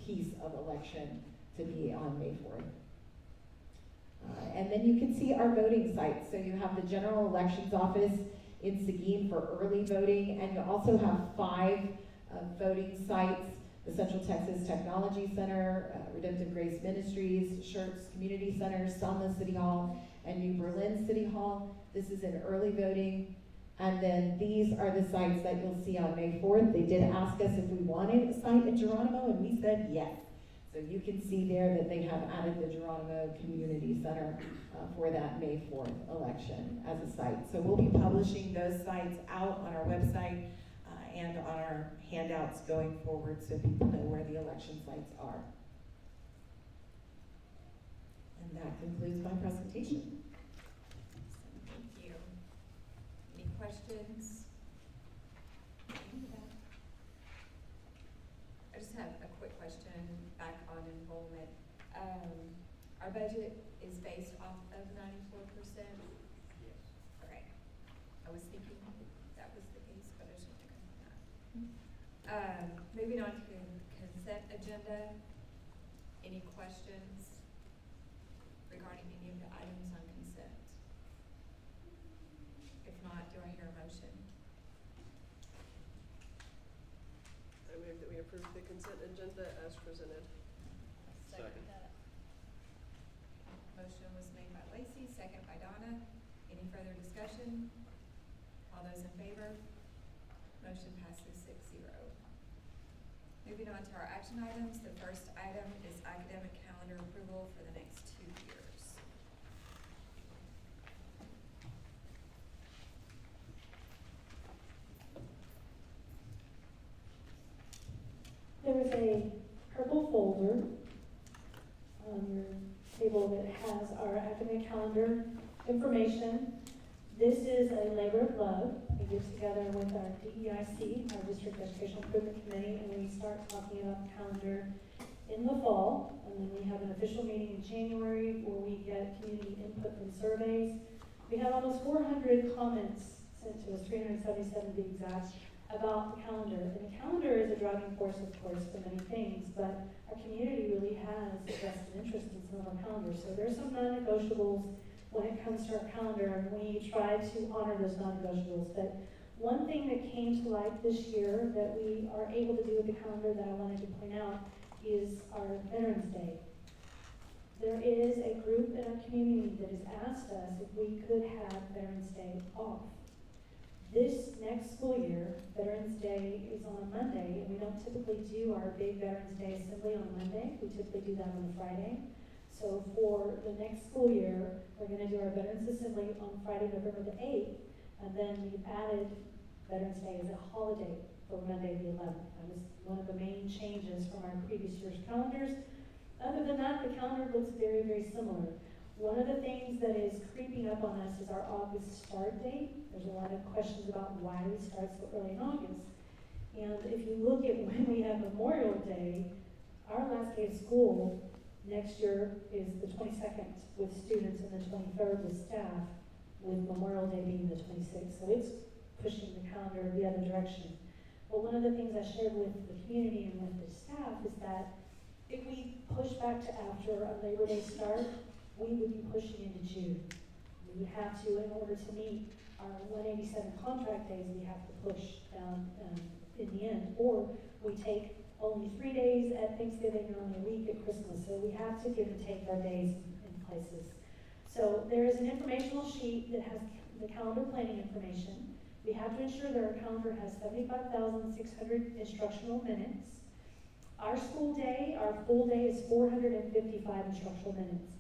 piece of election to be on May 4th. And then you can see our voting sites. So you have the General Elections Office in Seguin for early voting, and you also have 5 voting sites: the Central Texas Technology Center, Redemptive Grace Ministries, Schertz Community Center, Selma City Hall, and New Berlin City Hall. This is in early voting. And then these are the sites that you'll see on May 4th. They did ask us if we wanted a site in Geronimo, and we said yes. So you can see there that they have added the Geronimo Community Center for that May 4th election as a site. So we'll be publishing those sites out on our website and on our handouts going forward so people know where the election sites are. And that concludes my presentation. Thank you. Any questions? I just have a quick question back on enrollment. Our budget is based off of 94%? Yes. Okay. I was thinking that was the case, but I just want to confirm that. Moving on to consent agenda. Any questions regarding any of the items on consent? If not, do I hear a motion? I move that we approve the consent agenda as presented. Second. Motion was made by Lacey, second by Donna. Any further discussion? All those in favor? Motion passes 6-0. Moving on to our action items. The first item is academic calendar approval for the next 2 years. There is a purple folder on your table that has our academic calendar information. This is a labor of love. We get together with our DEIC, our District Educational Improvement Committee, and we start talking about the calendar in the fall. And then we have an official meeting in January where we get community input from surveys. We have almost 400 comments sent to us, 377 to be exact, about the calendar. And the calendar is a driving force, of course, for many things, but our community really has expressed an interest in some of our calendars. So there's some non-negotiables when it comes to our calendar, and we try to honor those non-negotiables. But one thing that came to light this year that we are able to do with the calendar that I wanted to point out is our Veterans Day. There is a group in our community that has asked us if we could have Veterans Day off. This next school year, Veterans Day is on a Monday, and we don't typically do our big Veterans Day assembly on a Monday. We typically do that on a Friday. So for the next school year, we're going to do our Veterans Assembly on Friday, November the 8th, and then we've added Veterans Day as a holiday for Monday the 11th. That was one of the main changes from our previous year's calendars. Other than that, the calendar looks very, very similar. One of the things that is creeping up on us is our August start date. There's a lot of questions about why we start so early in August. And if you look at when we have Memorial Day, our last day of school next year is the 22nd with students and the 23rd with staff, with Memorial Day being the 26th. So it's pushing the calendar the other direction. But one of the things I shared with the community and with the staff is that if we push back to after a Labor Day start, we would be pushing into June. We would have to, in order to meet our 187 contract days, we have to push down in the end. Or we take only 3 days at Thanksgiving and only a week at Christmas. So we have to give and take our days in places. So there is an informational sheet that has the calendar planning information. We have to ensure that our calendar has 75,600 instructional minutes. Our school day, our full day is 455 instructional minutes.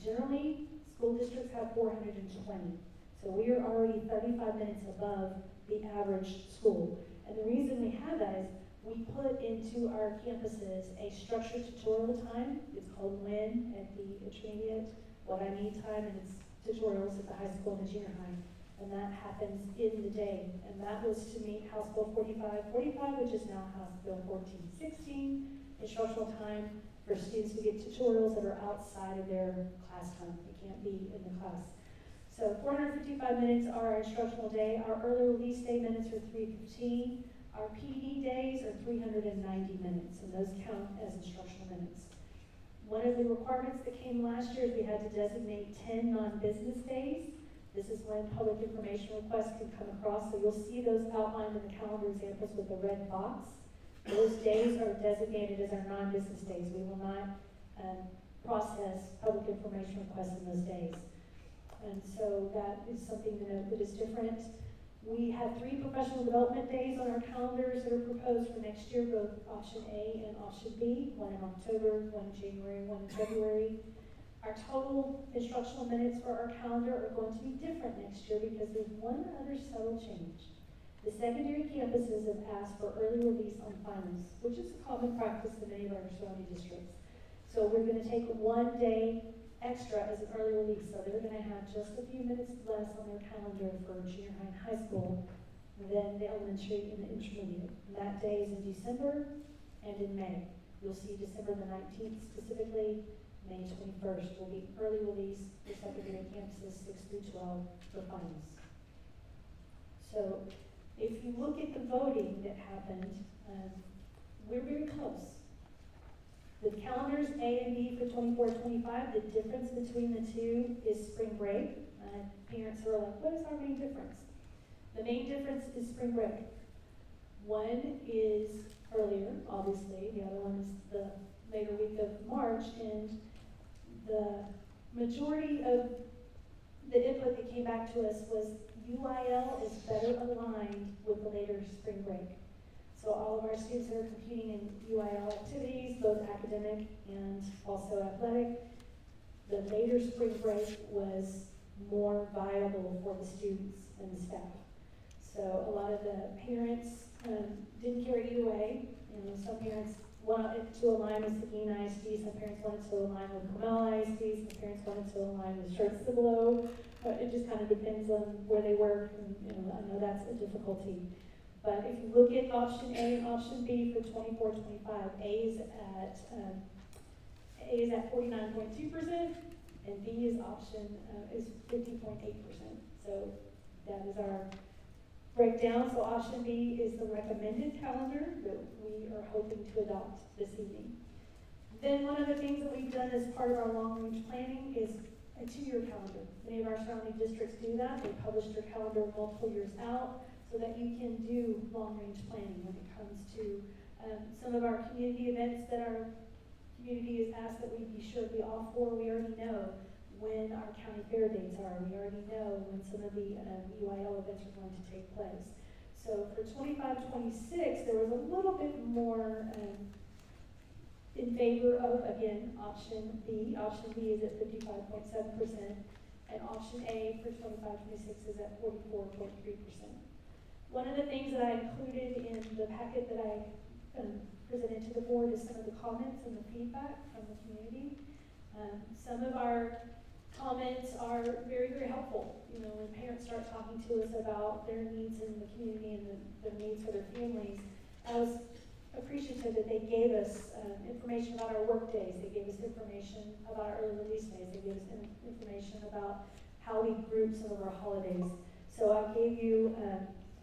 Generally, school districts have 420. So we are already 35 minutes above the average school. And the reason we have that is we put into our campuses a structured tutorial time. It's called WIN at the intermediate, What I Need time, and it's tutorials at the high school and the junior high. And that happens in the day. And that was to meet House Bill 4545, which is now House Bill 1416, instructional time for students to get tutorials that are outside of their class time. They can't be in the class. So 455 minutes are our instructional day. Our early release day minutes are 315. Our PD days are 390 minutes, and those count as instructional minutes. One of the requirements that came last year is we had to designate 10 non-business days. This is when public information requests can come across, so you'll see those outlined in the calendar examples with the red box. Those days are designated as our non-business days. We will not process public information requests in those days. And so that is something that is different. We have 3 professional development days on our calendars that are proposed for next year, both option A and option B, one in October, one in January, one in February. Our total instructional minutes for our calendar are going to be different next year because there's one other subtle change. The secondary campuses have asked for early release on finals, which is a common practice in many of our surrounding districts. So we're going to take 1 day extra as an early release. So they're going to have just a few minutes less on their calendar for junior high and high school than the elementary and the intermediate. And that day is in December and in May. You'll see December the 19th specifically. May 21st will be early release for secondary campuses 6 through 12 for finals. So if you look at the voting that happened, we're very close. The calendars A and B for 24-25, the difference between the two is spring break. Parents are like, what is our main difference? The main difference is spring break. One is earlier, obviously. The other one is the later week of March, and the majority of the input that came back to us was UIL is better aligned with the later spring break. So all of our students that are competing in UIL activities, both academic and also athletic, the later spring break was more viable for the students and the staff. So a lot of the parents didn't care either way. You know, some parents wanted to align with Seguin ISD, some parents wanted to align with Carmel ISD, some parents wanted to align with Schertz below. It just kind of depends on where they work, and you know, I know that's a difficulty. But if you look at option A and option B for 24-25, A is at 49.2%, and B is option is 50.8%. So that is our breakdown. So option B is the recommended calendar that we are hoping to adopt this evening. Then one of the things that we've done as part of our long-range planning is a 2-year calendar. Many of our surrounding districts do that. They publish their calendar multiple years out so that you can do long-range planning when it comes to some of our community events that our community has asked that we be sure to be off for. We already know when our county fair dates are. We already know when some of the UIL events are going to take place. So for 25-26, there was a little bit more in favor of, again, option B. Option B is at 55.7%, and option A for 25-26 is at 44.3%. One of the things that I included in the packet that I presented to the board is some of the comments and the feedback from the community. Some of our comments are very, very helpful. You know, when parents start talking to us about their needs in the community and the needs for their families, I was appreciative that they gave us information about our work days. They gave us information about our early release days. They gave us information about how we group some of our holidays. So I gave you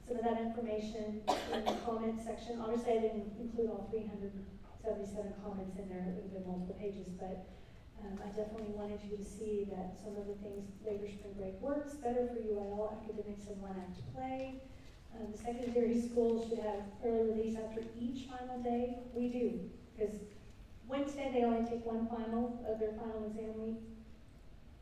some of that information in the comment section. Honestly, I didn't include all 377 comments in there. It would have been multiple pages, but I definitely wanted you to see that some of the things later spring break works better for UIL academics and one-act play. The secondary schools should have early release after each final day. We do, because Wednesday they only take 1 final of their final exam week.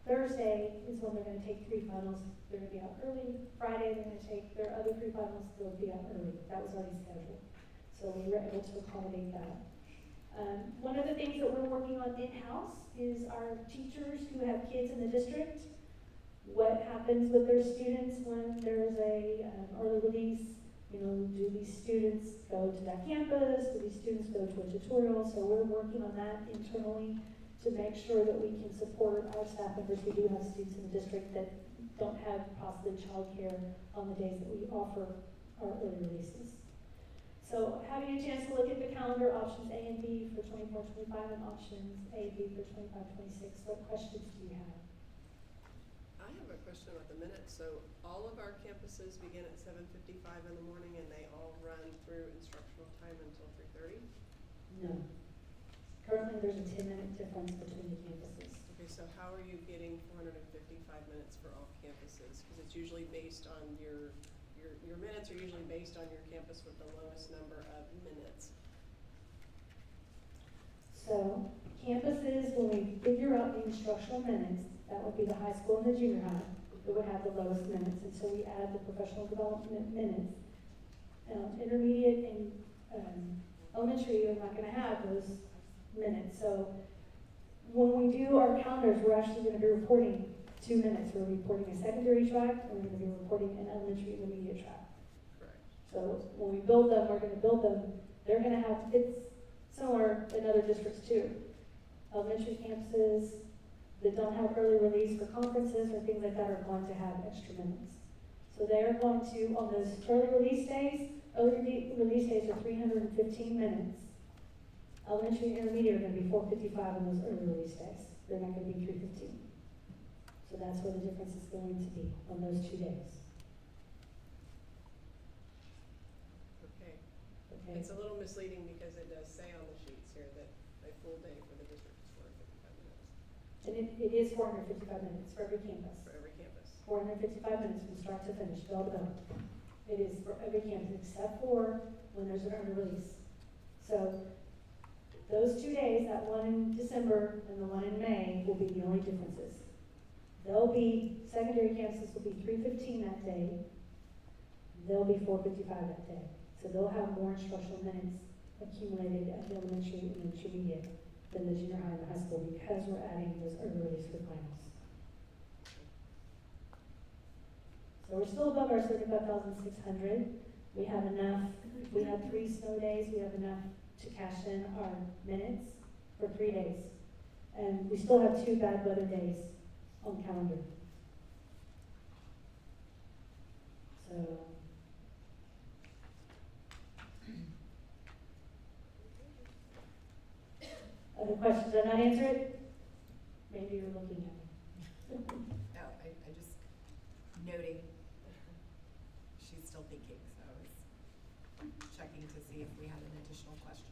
Thursday is when they're going to take 3 finals. They're going to be out early. Friday they're going to take their other 3 finals. They'll be out early. That was already scheduled. So we were able to accommodate that. One of the things that we're working on in-house is our teachers who have kids in the district. What happens with their students when there's a early release? You know, do these students go to that campus? Do these students go to a tutorial? So we're working on that internally to make sure that we can support our staff members. We do have students in the district that don't have possibly childcare on the days that we offer our early releases. So having a chance to look at the calendar, options A and B for 24-25 and options A and B for 25-26, what questions do you have? I have a question about the minutes. So all of our campuses begin at 7:55 in the morning and they all run through instructional time until 3:30? No. Currently there's a 10-minute difference between the campuses. Okay, so how are you getting 455 minutes for all campuses? Because it's usually based on your minutes are usually based on your campus with the lowest number of minutes. So campuses, when we figure out the instructional minutes, that would be the high school and the junior high. that would have the lowest minutes, and so we add the professional development minutes. Intermediate and elementary are not gonna have those minutes, so when we do our calendars, we're actually gonna be reporting 2 minutes. We're reporting a secondary track, and we're gonna be reporting an elementary intermediate track. Correct. So when we build them, we're gonna build them, they're gonna have, it's similar in other districts too. Elementary campuses that don't have early release for conferences or things like that are going to have extra minutes. So they are going to, on those early release days are 315 minutes. Elementary and intermediate are gonna be 455 on those early release days. They're not gonna be 315. So that's where the difference is going to be on those 2 days. Okay. Okay? It's a little misleading because it does say on the sheets here that a full day for the district is 455 minutes And it is 455 minutes for every campus. for every campus. 455 minutes from start to finish, bell to bell. It is for every campus except for when there's an early release. So those 2 days, that one in December and the one in May, will be the only differences. They'll be, secondary campuses will be 315 that day. They'll be 455 that day. So they'll have more instructional minutes accumulated at the elementary and intermediate than the junior high and the high school because we're adding those early release for finals. So we're still above our 75,600. We have enough, we had 3 snow days, we have enough to cash in our minutes for 3 days. And we still have 2 bad weather days on calendar. So. Other questions are not answered? Maybe you're looking at me. No, I just noting, she's still thinking, so I was checking to see if we had an additional question.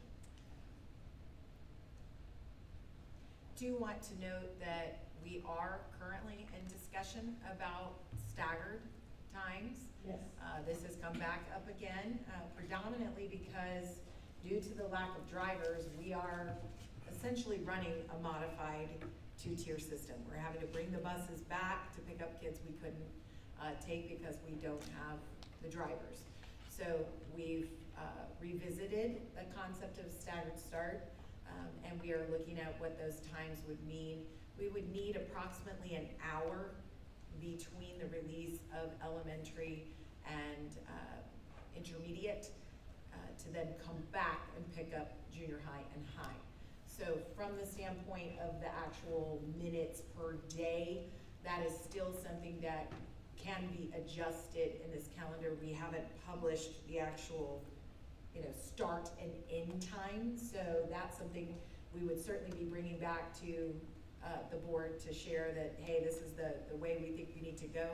Do want to note that we are currently in discussion about staggered times. Yes. This has come back up again, predominantly because due to the lack of drivers, we are essentially running a modified 2-tier system. We're having to bring the buses back to pick up kids we couldn't take because we don't have the drivers. So we've revisited the concept of staggered start, and we are looking at what those times would mean. We would need approximately an hour between the release of elementary and intermediate to then come back and pick up junior high and high. So from the standpoint of the actual minutes per day, that is still something that can be adjusted in this calendar. We haven't published the actual, start and end time. So that's something we would certainly be bringing back to the board to share that, hey, this is the way we think we need to go.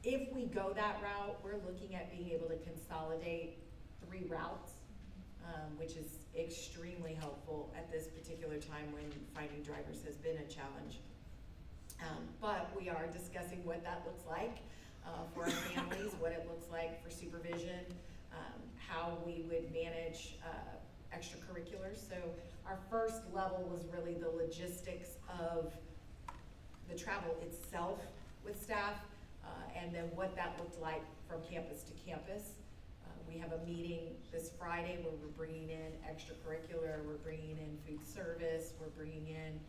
If we go that route, we're looking at being able to consolidate 3 routes, which is extremely helpful at this particular time when finding drivers has been a challenge. But we are discussing what that looks like for our families, what it looks like for supervision, how we would manage extracurriculars. So our first level was really the logistics of the travel itself with staff, and then what that looked like from campus to campus. We have a meeting this Friday where we're bringing in extracurricular, we're bringing in food service, we're bringing in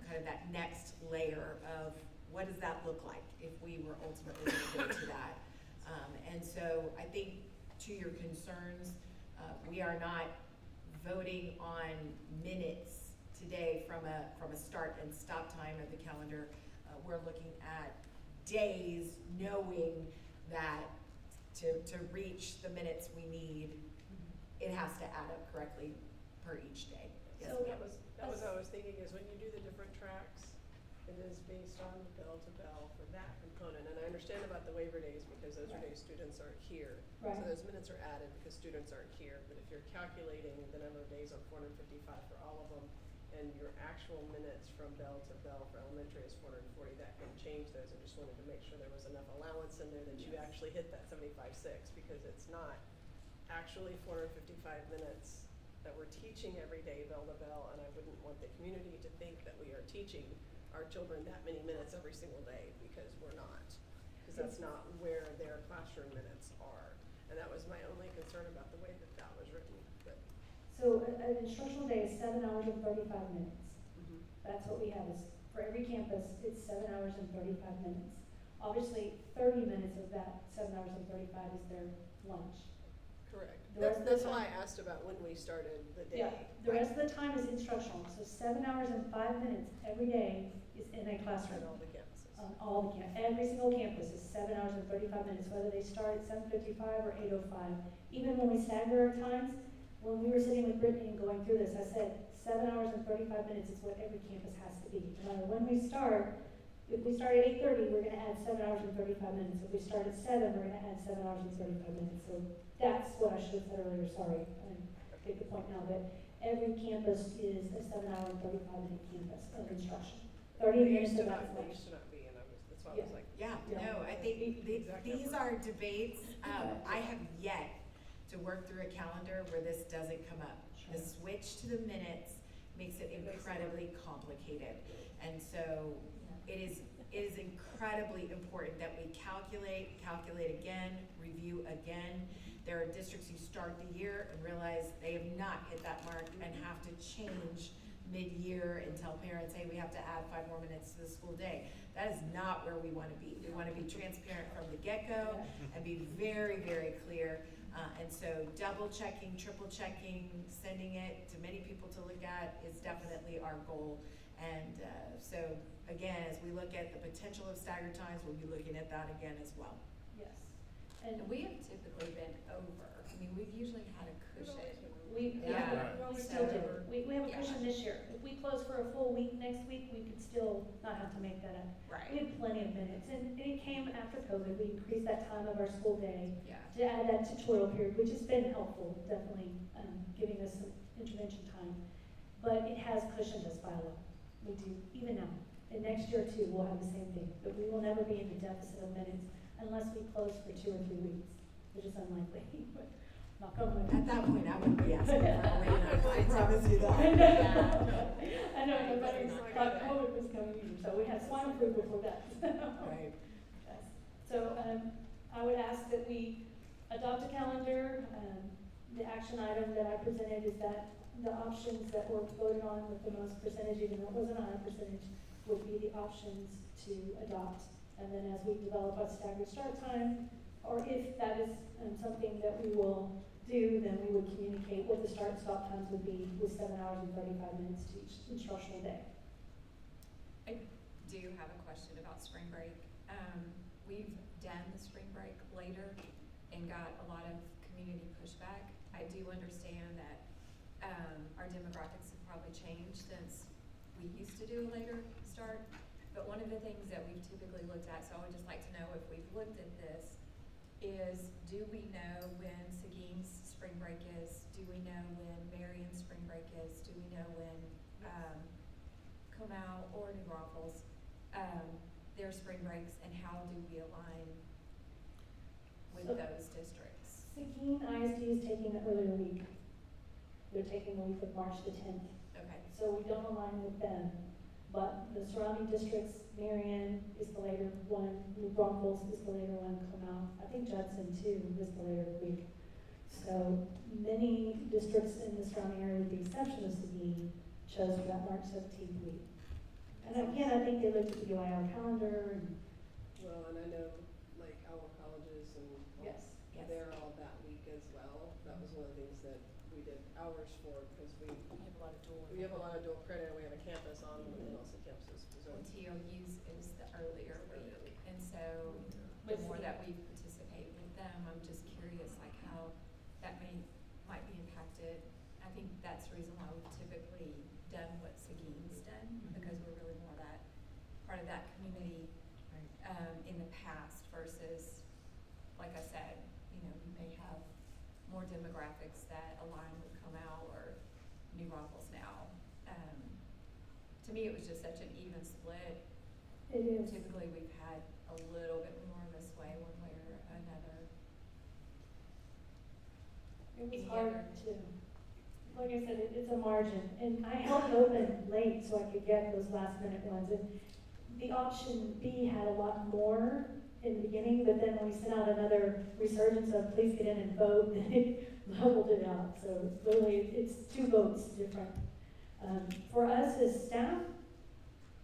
kind of that next layer of what does that look like if we were ultimately going to go to that. And so I think to your concerns, we are not voting on minutes today from a start and stop time of the calendar. We're looking at days knowing that to reach the minutes we need, it has to add up correctly per each day. Yes, So ma'am. that was what I was thinking is when you do the different tracks, it is based on bell to bell for that component. And I understand about the waiver days because those are days students aren't here. Right. So those minutes are added because students aren't here. But if you're calculating the number of days on 455 for all of them, and your actual minutes from bell to bell for elementary is 440, that can change those. I just wanted to make sure there was enough allowance in there that you actually hit that 75.6, because it's not actually 455 minutes that we're teaching every day bell to bell, and I wouldn't want the community to think that we are teaching our children that many minutes every single day, because we're not. Because that's not where their classroom minutes are. And that was my only concern about the way that that was written, but. So an instructional day is 7 hours and 35 minutes. That's what we have is, for every campus, it's 7 hours and 35 minutes. Obviously, 30 minutes of that 7 hours and 35 is their lunch. Correct. The rest of the That's why I time- asked about when we started the day. Yeah, the rest of the time is instructional, so 7 hours and 5 minutes every day is in a classroom. On all the campuses. On all the every single campus is 7 hours and 35 minutes, whether they start at 7:55 or 8:05. Even when we stagger our times, when we were sitting with Brittany and going through this, I said 7 hours and 35 minutes is what every campus has to be. No matter when we start, if we start at 8:30, we're gonna add 7 hours and 35 minutes. If we start at 7, we're gonna add 7 hours and 35 minutes. So that's what I should have said earlier, sorry. I take the point now, but every campus is a 7 hour and 35 minute campus of instruction. 30 minutes of that is They lunch. used to not be, and that's why I Yeah. was like. Yeah, Yeah. no, I think Exact these number. are debates, I have yet to work through a calendar where this doesn't come up. The Sure. switch to the minutes makes it incredibly complicated. And so it is incredibly important that we calculate again, review again. There are districts who start the year and realize they have not hit that mark and have to change mid-year and tell parents, hey, we have to add 5 more minutes to the school day. That is not where we want to be. We want to be transparent from the get-go and be very, very clear. And so double checking, triple checking, sending it to many people to look at is definitely our goal. And so again, as we look at the potential of staggered times, we'll be looking at that again as well. Yes. And we have typically been over. I mean, we've usually had a cushion. We, Yeah. we still do. So- We have a Yeah. cushion this year. If we close for a full week next week, we could still not have to make that up. We Right, have plenty of minutes, and it came after COVID. We increased that time of our school day yeah. to add that tutorial period, which has been helpful, definitely, giving us some intervention time. But it has cushioned us by a lot. We do, even now. And next year too, we'll have the same thing. But we will never be in the deficit of minutes unless we close for 2 or 3 weeks, which is unlikely. But knock on wood. At that point, I wouldn't be asking for a waiver, I promise you I that. know, I know, nobody It's not thought gonna- COVID was coming either, so we had swine flu before that. Right. Yes. So, I would ask that we adopt a calendar. The action item that I presented is that the options that were voted on with the most percentage, even though it wasn't a high percentage, would be the options to adopt. And then as we develop a staggered start time, or if that is something that we will do, then we would communicate what the start and stop times would be with 7 hours and 35 minutes to each instructional day. I do have a question about spring break. We've done the spring break later and got a lot of community pushback. I do understand that our demographics have probably changed since we used to do a later start. But one of the things that we've typically looked at, so I would just like to know if we've looked at this, is do we know when Seguin's spring break is? Do we know when Marion's spring break is? Do we know when Comal or New Braunfels, their spring breaks, and how do we align with So- those districts? Seguin ISD is taking the earlier week. They're taking the week of March the 10th. Okay, So we don't align with them. But the surrounding districts, Marion is the later one, New Braunfels is the later one, Comal. I think Judson too is the later week. So many districts in the surrounding area, with the exception of Seguin, chose for that March 17th week. And again, I think they looked at the UIL calendar and Well, and I know, like, our colleges and yes. they're all that week as well. That was one of the things that we did hours for, because we have a lot of dual credit, and we have a campus on one of the Nelson campuses. So well, TOU's is the earlier week, and so the more that we participate with them, I'm just curious, like, how that might be impacted. I think that's the reason why we've typically done what Seguin's done, because we're really more that, part of that community, in the past versus, like I said, you know, we may have more demographics that align with Comal or New Braunfels now. To me, it was just such an even split. It is. Typically, we've had a little bit more this way, one way or another. It was Any hard other- to, like I said, it's a margin, and I held it open late so I could get those last minute ones, and the option B had a lot more in the beginning, but then when we sent out another resurgence of please get in and vote, then it leveled it out. So literally, it's 2 votes different. For us as staff,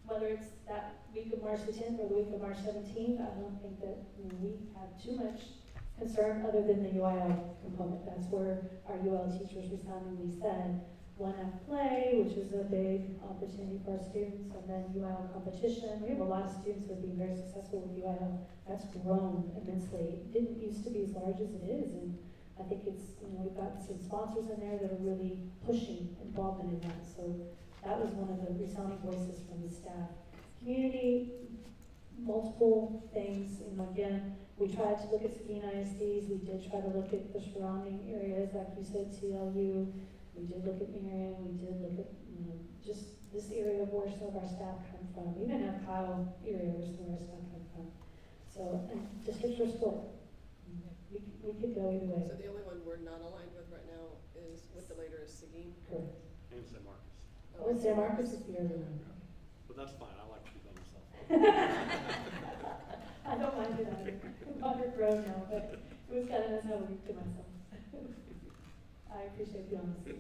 whether it's that week of March the 10th or the week of March 17th, I don't think that we have too much concern other than the UIL component. That's where our UL teachers resoundingly said, one have play, which is a big opportunity for our students, and then UIL competition. We have a lot of students who have been very successful with UIL. That's grown immensely. It didn't used to be as large as it is, and I think it's, we've got some sponsors in there that are really pushing involvement in that. So that was one of the resounding voices from the staff. Community, multiple things, again, we tried to look at Seguin ISDs, we did try to look at the surrounding areas, like you said, CLU, we did look at Marion, we did look at, just this area where some of our staff come from. We even have Kyle area where some of our staff come from. So, and districts are split. We could go either way. So the only one we're not aligned with right now is, with the later is Seguin? Correct. And San Marcos. Oh, San Marcos is the other one. But that's fine, I like to be by myself. I don't mind it either. I'm grown now, but it was kind of nice having to myself. I appreciate the honesty.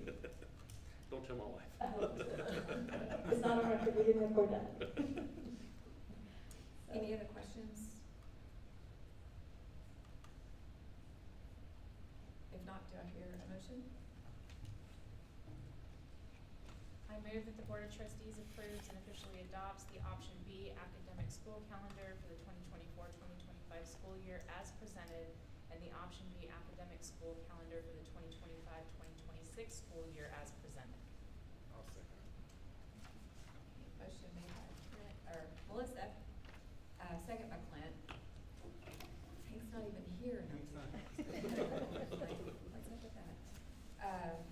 Don't tell my wife. I hope so. It's not on record, we didn't record that. Any other questions? If not, do I hear a motion? I move that the Board of Trustees approves and officially adopts the option B academic school calendar for the 2024-2025 school year as presented, and the option B academic school calendar for the 2025-2026 school year as presented. I'll second it. Motion made by Clint, or Melissa, second by Clint. Hank's not even here. Hank's not. What's up with that?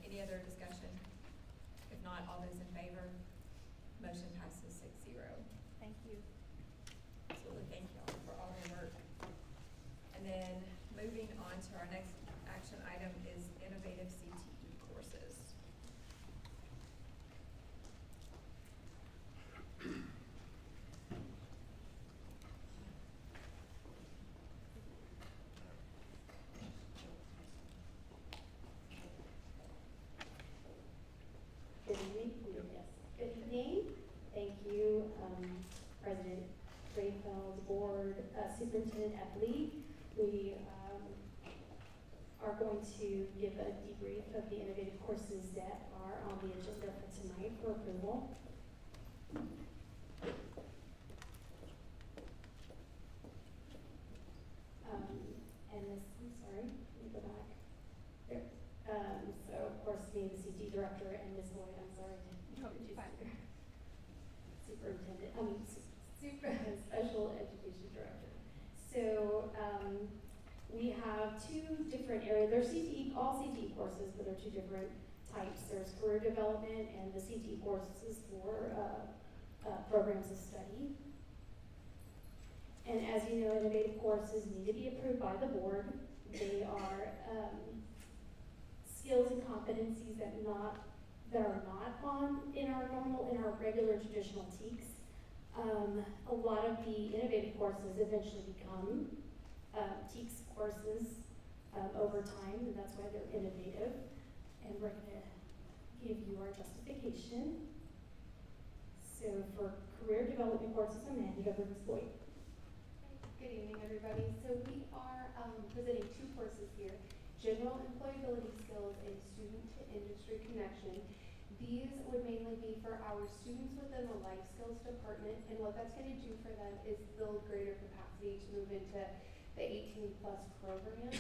Any other discussion? If not, all those in favor? Motion passes 6-0. Thank you. Absolutely, thank y'all for all your work. And then moving on to our next action item is innovative CTE courses. Good evening. Yes. Good evening. Thank you, President Rayfeld, Board, Superintendent Epley. We are going to give a debrief of the innovative courses that are on the agenda for tonight for approval. And this, I'm sorry, let me go back. There. So of course, being the CT director and Ms. Lloyd, I'm sorry to introduce you. Superintendent, super special education director. So we have 2 different areas. They're CTE, all CTE courses, but they're 2 different types. There's career development and the CTE courses for programs of study. And as you know, innovative courses need to be approved by the board. They are skills and competencies that are not on in our regular traditional TEKS. A lot of the innovative courses eventually become TEKS courses over time, and that's why they're innovative. And we're going to give you our justification. So for career development courses, I'm going to hand it over to Ms. Boyd. Good evening, everybody. So we are presenting 2 courses here, General Employability Skills and Student-to-Industry Connection. These would mainly be for our students within the Life Skills Department, and what that's going to do for them is build greater capacity to move into the 18-plus program,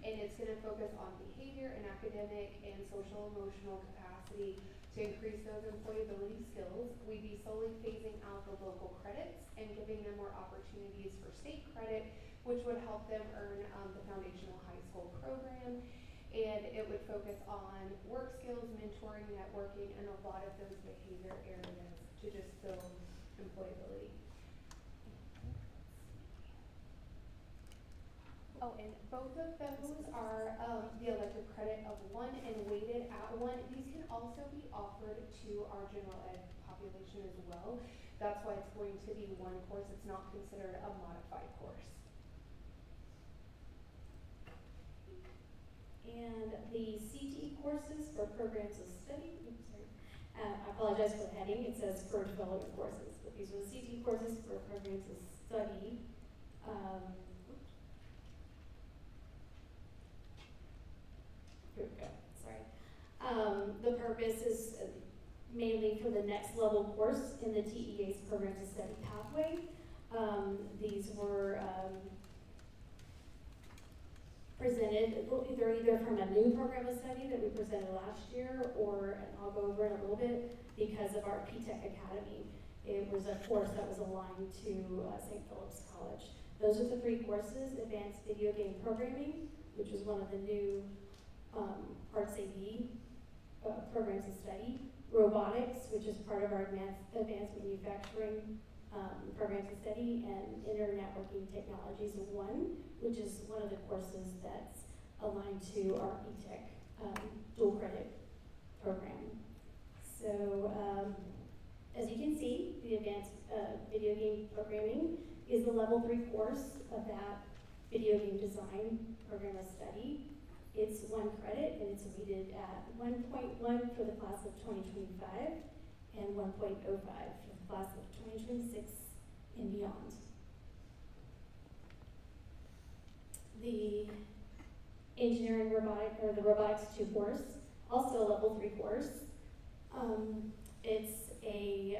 and it's going to focus on behavior and academic and social-emotional capacity to increase those employability skills. We'd be solely phasing out the local credits and giving them more opportunities for state credit, which would help them earn the foundational high school program. And it would focus on work skills, mentoring, networking, and a lot of those behavior areas to just build employability. Oh, and both of those are the elective credit of 1 and weighted at 1. These can also be offered to our general ed population as well. That's why it's going to be one course. It's not considered a modified course. And the CTE courses for programs of study, I apologize for the heading, it says for development courses, but these are the CTE courses for programs of study. Here we go, sorry. The purpose is mainly for the next level course in the TEA's programs of study pathway. These were presented, they're either from a new program of study that we presented last year, or, and I'll go over it a little bit, because of our P-Tech Academy. It was a course that was aligned to St. Philip's College. Those are the three courses: Advanced Video Game Programming, which is one of the new Arts AV programs of study; Robotics, which is part of our advanced manufacturing programs of study; and Internet Networking Technologies 1, which is one of the courses that's aligned to our P-Tech dual credit program. So as you can see, the Advanced Video Game Programming is the level 3 course of that video game design program of study. It's 1 credit, and it's weighted at 1.1 for the class of 2025 and 1.05 for the class of 2026 and beyond. The Engineering Robotic, or the Robotics 2 course, also a level 3 course. It's a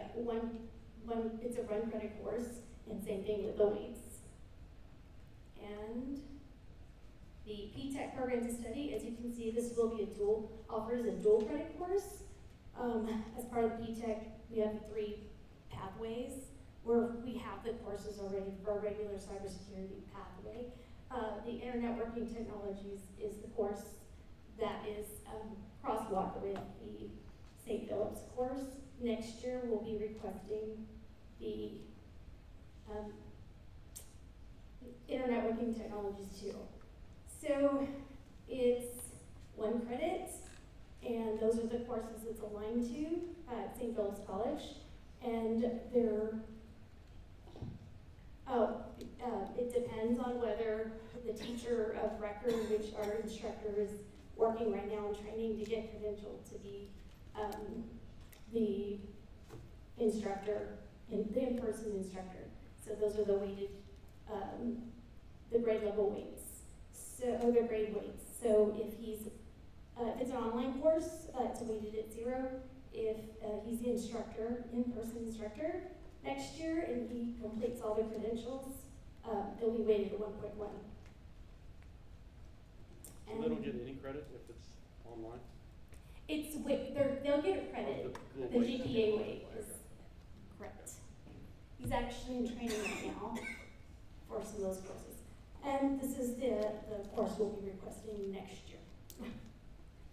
it's a 1 credit course, and same thing with the weights. And the P-Tech program to study, as you can see, this will be offers a dual credit course. As part of the P-Tech, we have 3 pathways where we have the courses already for our regular cybersecurity pathway. The Internet Networking Technologies is the course that is crosswalk with the St. Philip's course. Next year, we'll be requesting the Internet Networking Technologies 2. So it's 1 credit, and those are the courses it's aligned to at St. Philip's College. And they're, it depends on whether the teacher of record, which our instructor is working right now in training to get credentialed to be the instructor, the in-person instructor. So those are the weighted, the grade level weights. So, the grade weights. So if he's, if it's an online course, it's weighted at 0. If he's the instructor, in-person instructor, next year, and he completes all the credentials, they'll be weighted at 1.1. So they don't get any credit if it's online? It's they'll get a credit. The GPA weight is correct. He's actually in training right now for some of those courses. And this is the course we'll be requesting next year.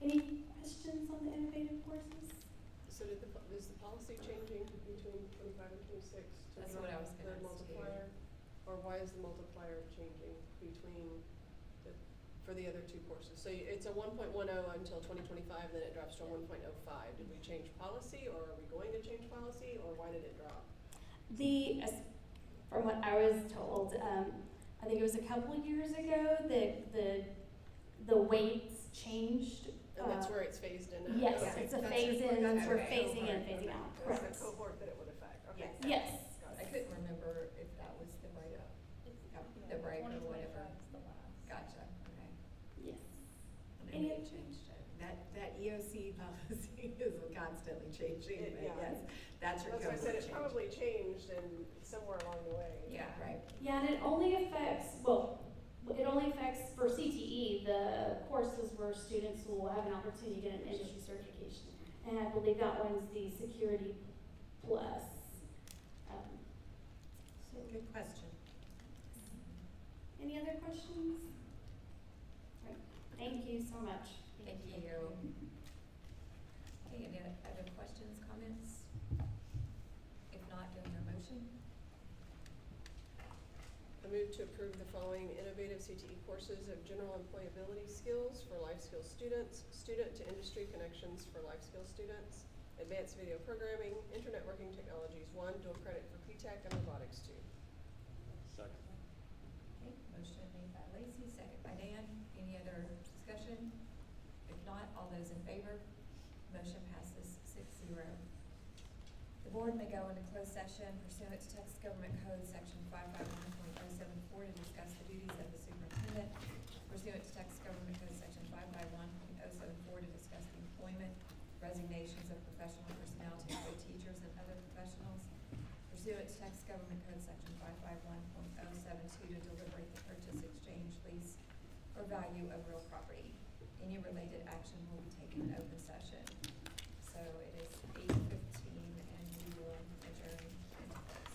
Any questions on the innovative courses? So is the policy changing between 25 and 26 to That's what I was the gonna ask multiplier? Or why is the multiplier changing between for the other 2 courses? So it's a 1.10 until 2025, then it drops to a 1.05. Did we change policy, or are we going to change policy, or why did it drop? From what I was told, I think it was a couple of years ago that the weights changed. And that's where it's phased in now? Yes, Okay. it's a phase in, that's we're okay. phasing in, phasing out, correct. It's a cohort that it would affect, okay. Yes. Yes. I couldn't remember if that was the break, the break or whatever. Gotcha, okay. Yes. And they changed it. That EOC policy is constantly changing, but Yeah. yes, that's your That's why I said it change. probably changed and somewhere along the way. Yeah. Right. Yeah, and it only affects for CTE, the courses where students will have an opportunity to get an industry certification. And I believe that one's the Security Plus. So, Good question. any other questions? Right. Thank you so much. Thank you. Okay, any other questions, comments? If not, do I hear a motion? I move to approve the following innovative CTE courses of general employability skills for life skills students, student to industry connections for life skills students, Advanced Video Programming, Internet Working Technologies 1, dual credit for P-TECH, and Robotics 2. Second. Okay, motion made by Lacy, second by Dan. Any other discussion? If not, all those in favor? Motion passes 6-0. The board may go into closed session pursuant to Texas Government Code Section 551.074 to discuss the duties of the superintendent, pursuant to Texas Government Code Section 551.074 to discuss the employment, resignations of professional personnel to include teachers and other professionals, pursuant to Texas Government Code Section 551.072 to deliberate the purchase, exchange, lease, or value of real property. Any related action will be taken in open session. So it is 8:15 and we will adjourn into closed.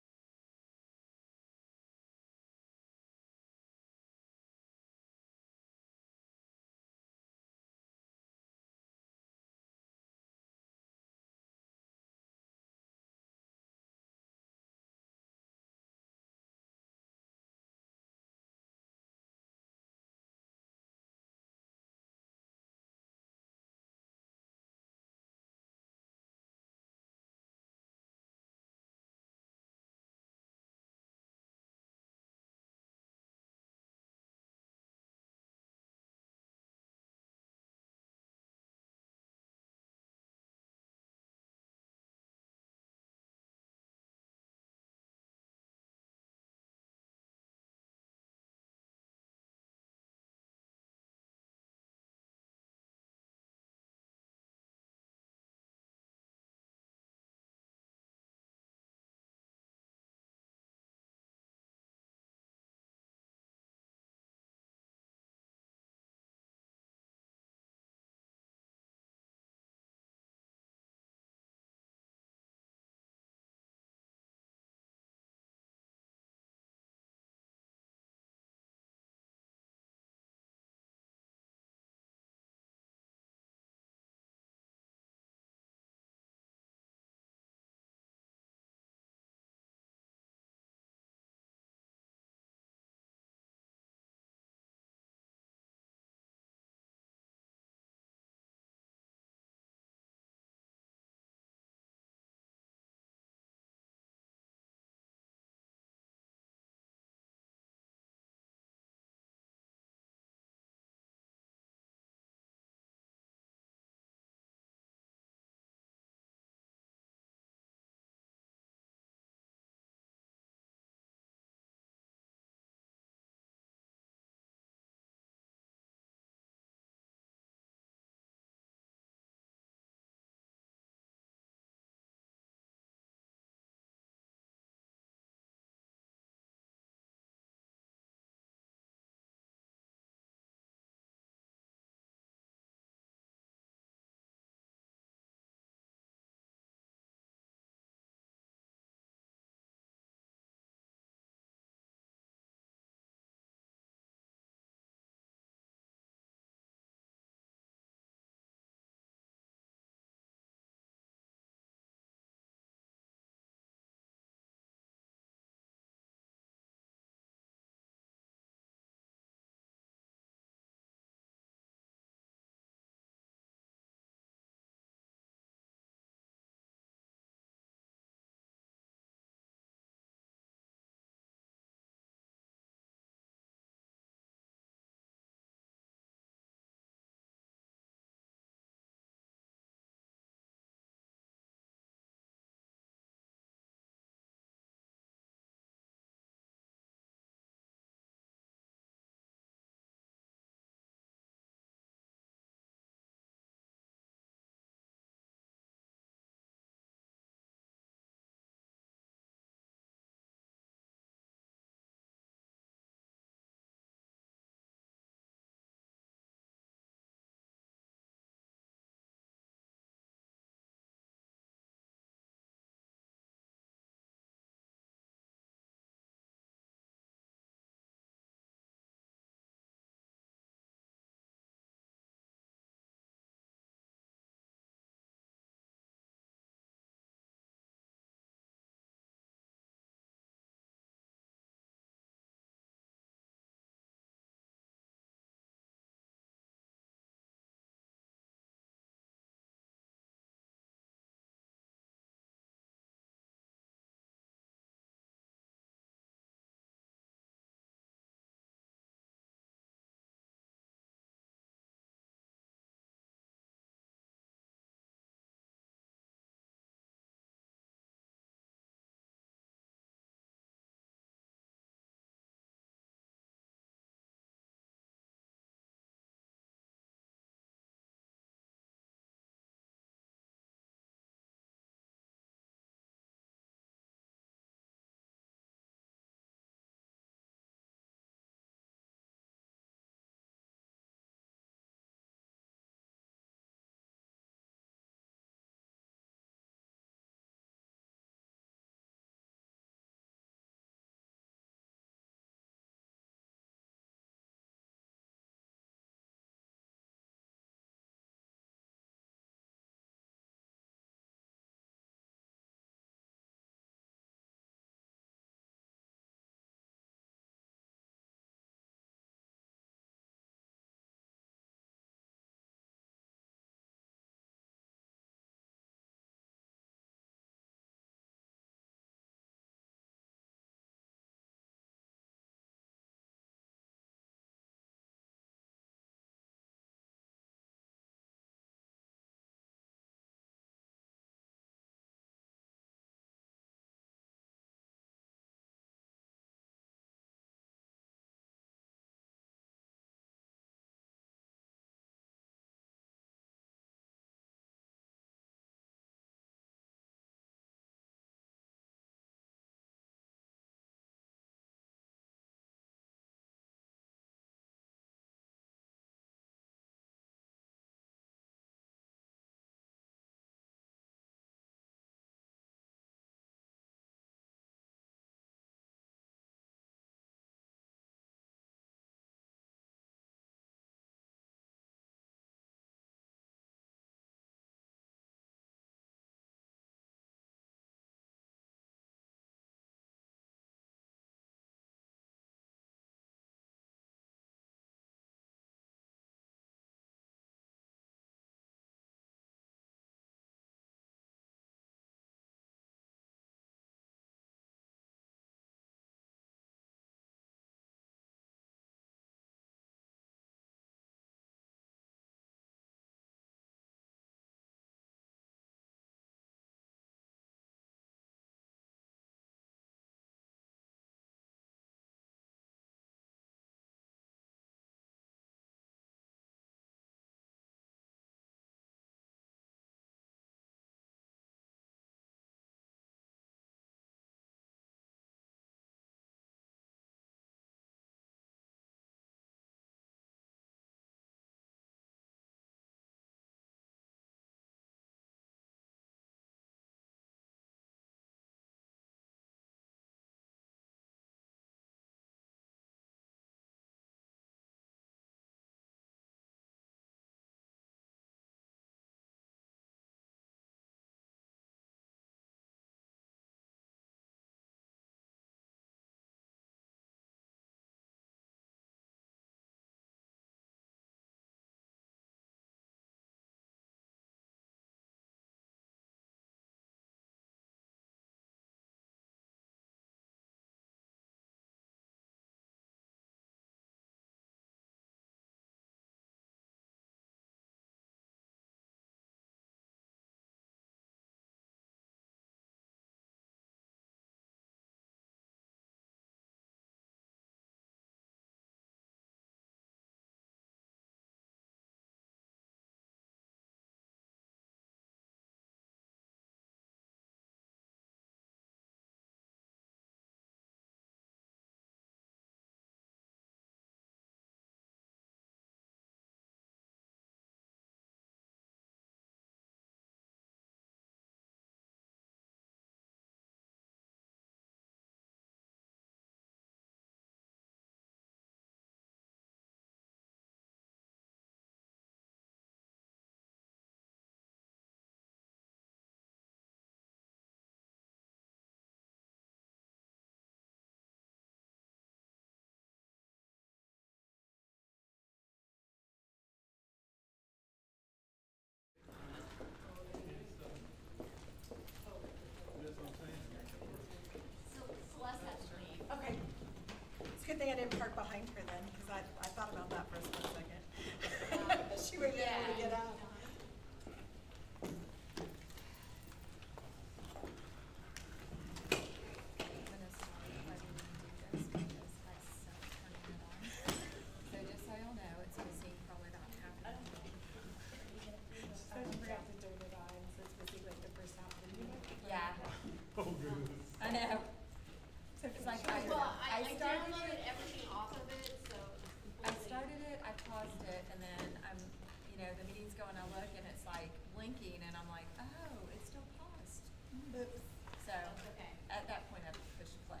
minutes ago and I look and it's like blinking and I'm like, oh, it's still paused. Oops. So, That's okay. at that point I pushed play.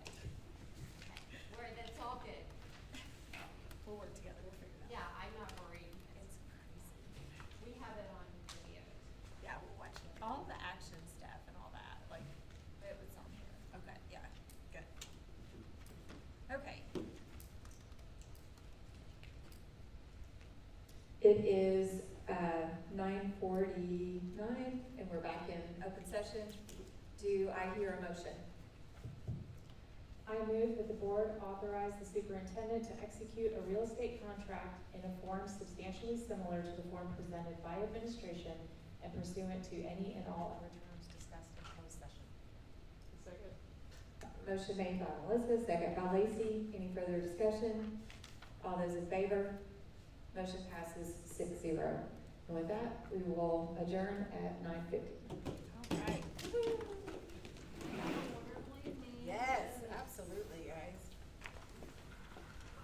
That's all good. We'll work together, we'll figure it out. Yeah, I'm not worried. It's crazy. We have it on video. Yeah, we'll watch it. All the action stuff and all that, like, it was on here. Okay, yeah, good. Okay. It is 9:49, and we're back in. Open session. Do I hear a motion? I move that the board authorize the superintendent to execute a real estate contract in a form substantially similar to the form presented by administration and pursuant to any and all other terms discussed in closed session. Second. Motion made by Melissa, second by Lacey. Any further discussion? All those in favor? Motion passes 6-0. And with that, we will adjourn at 9:50. All right.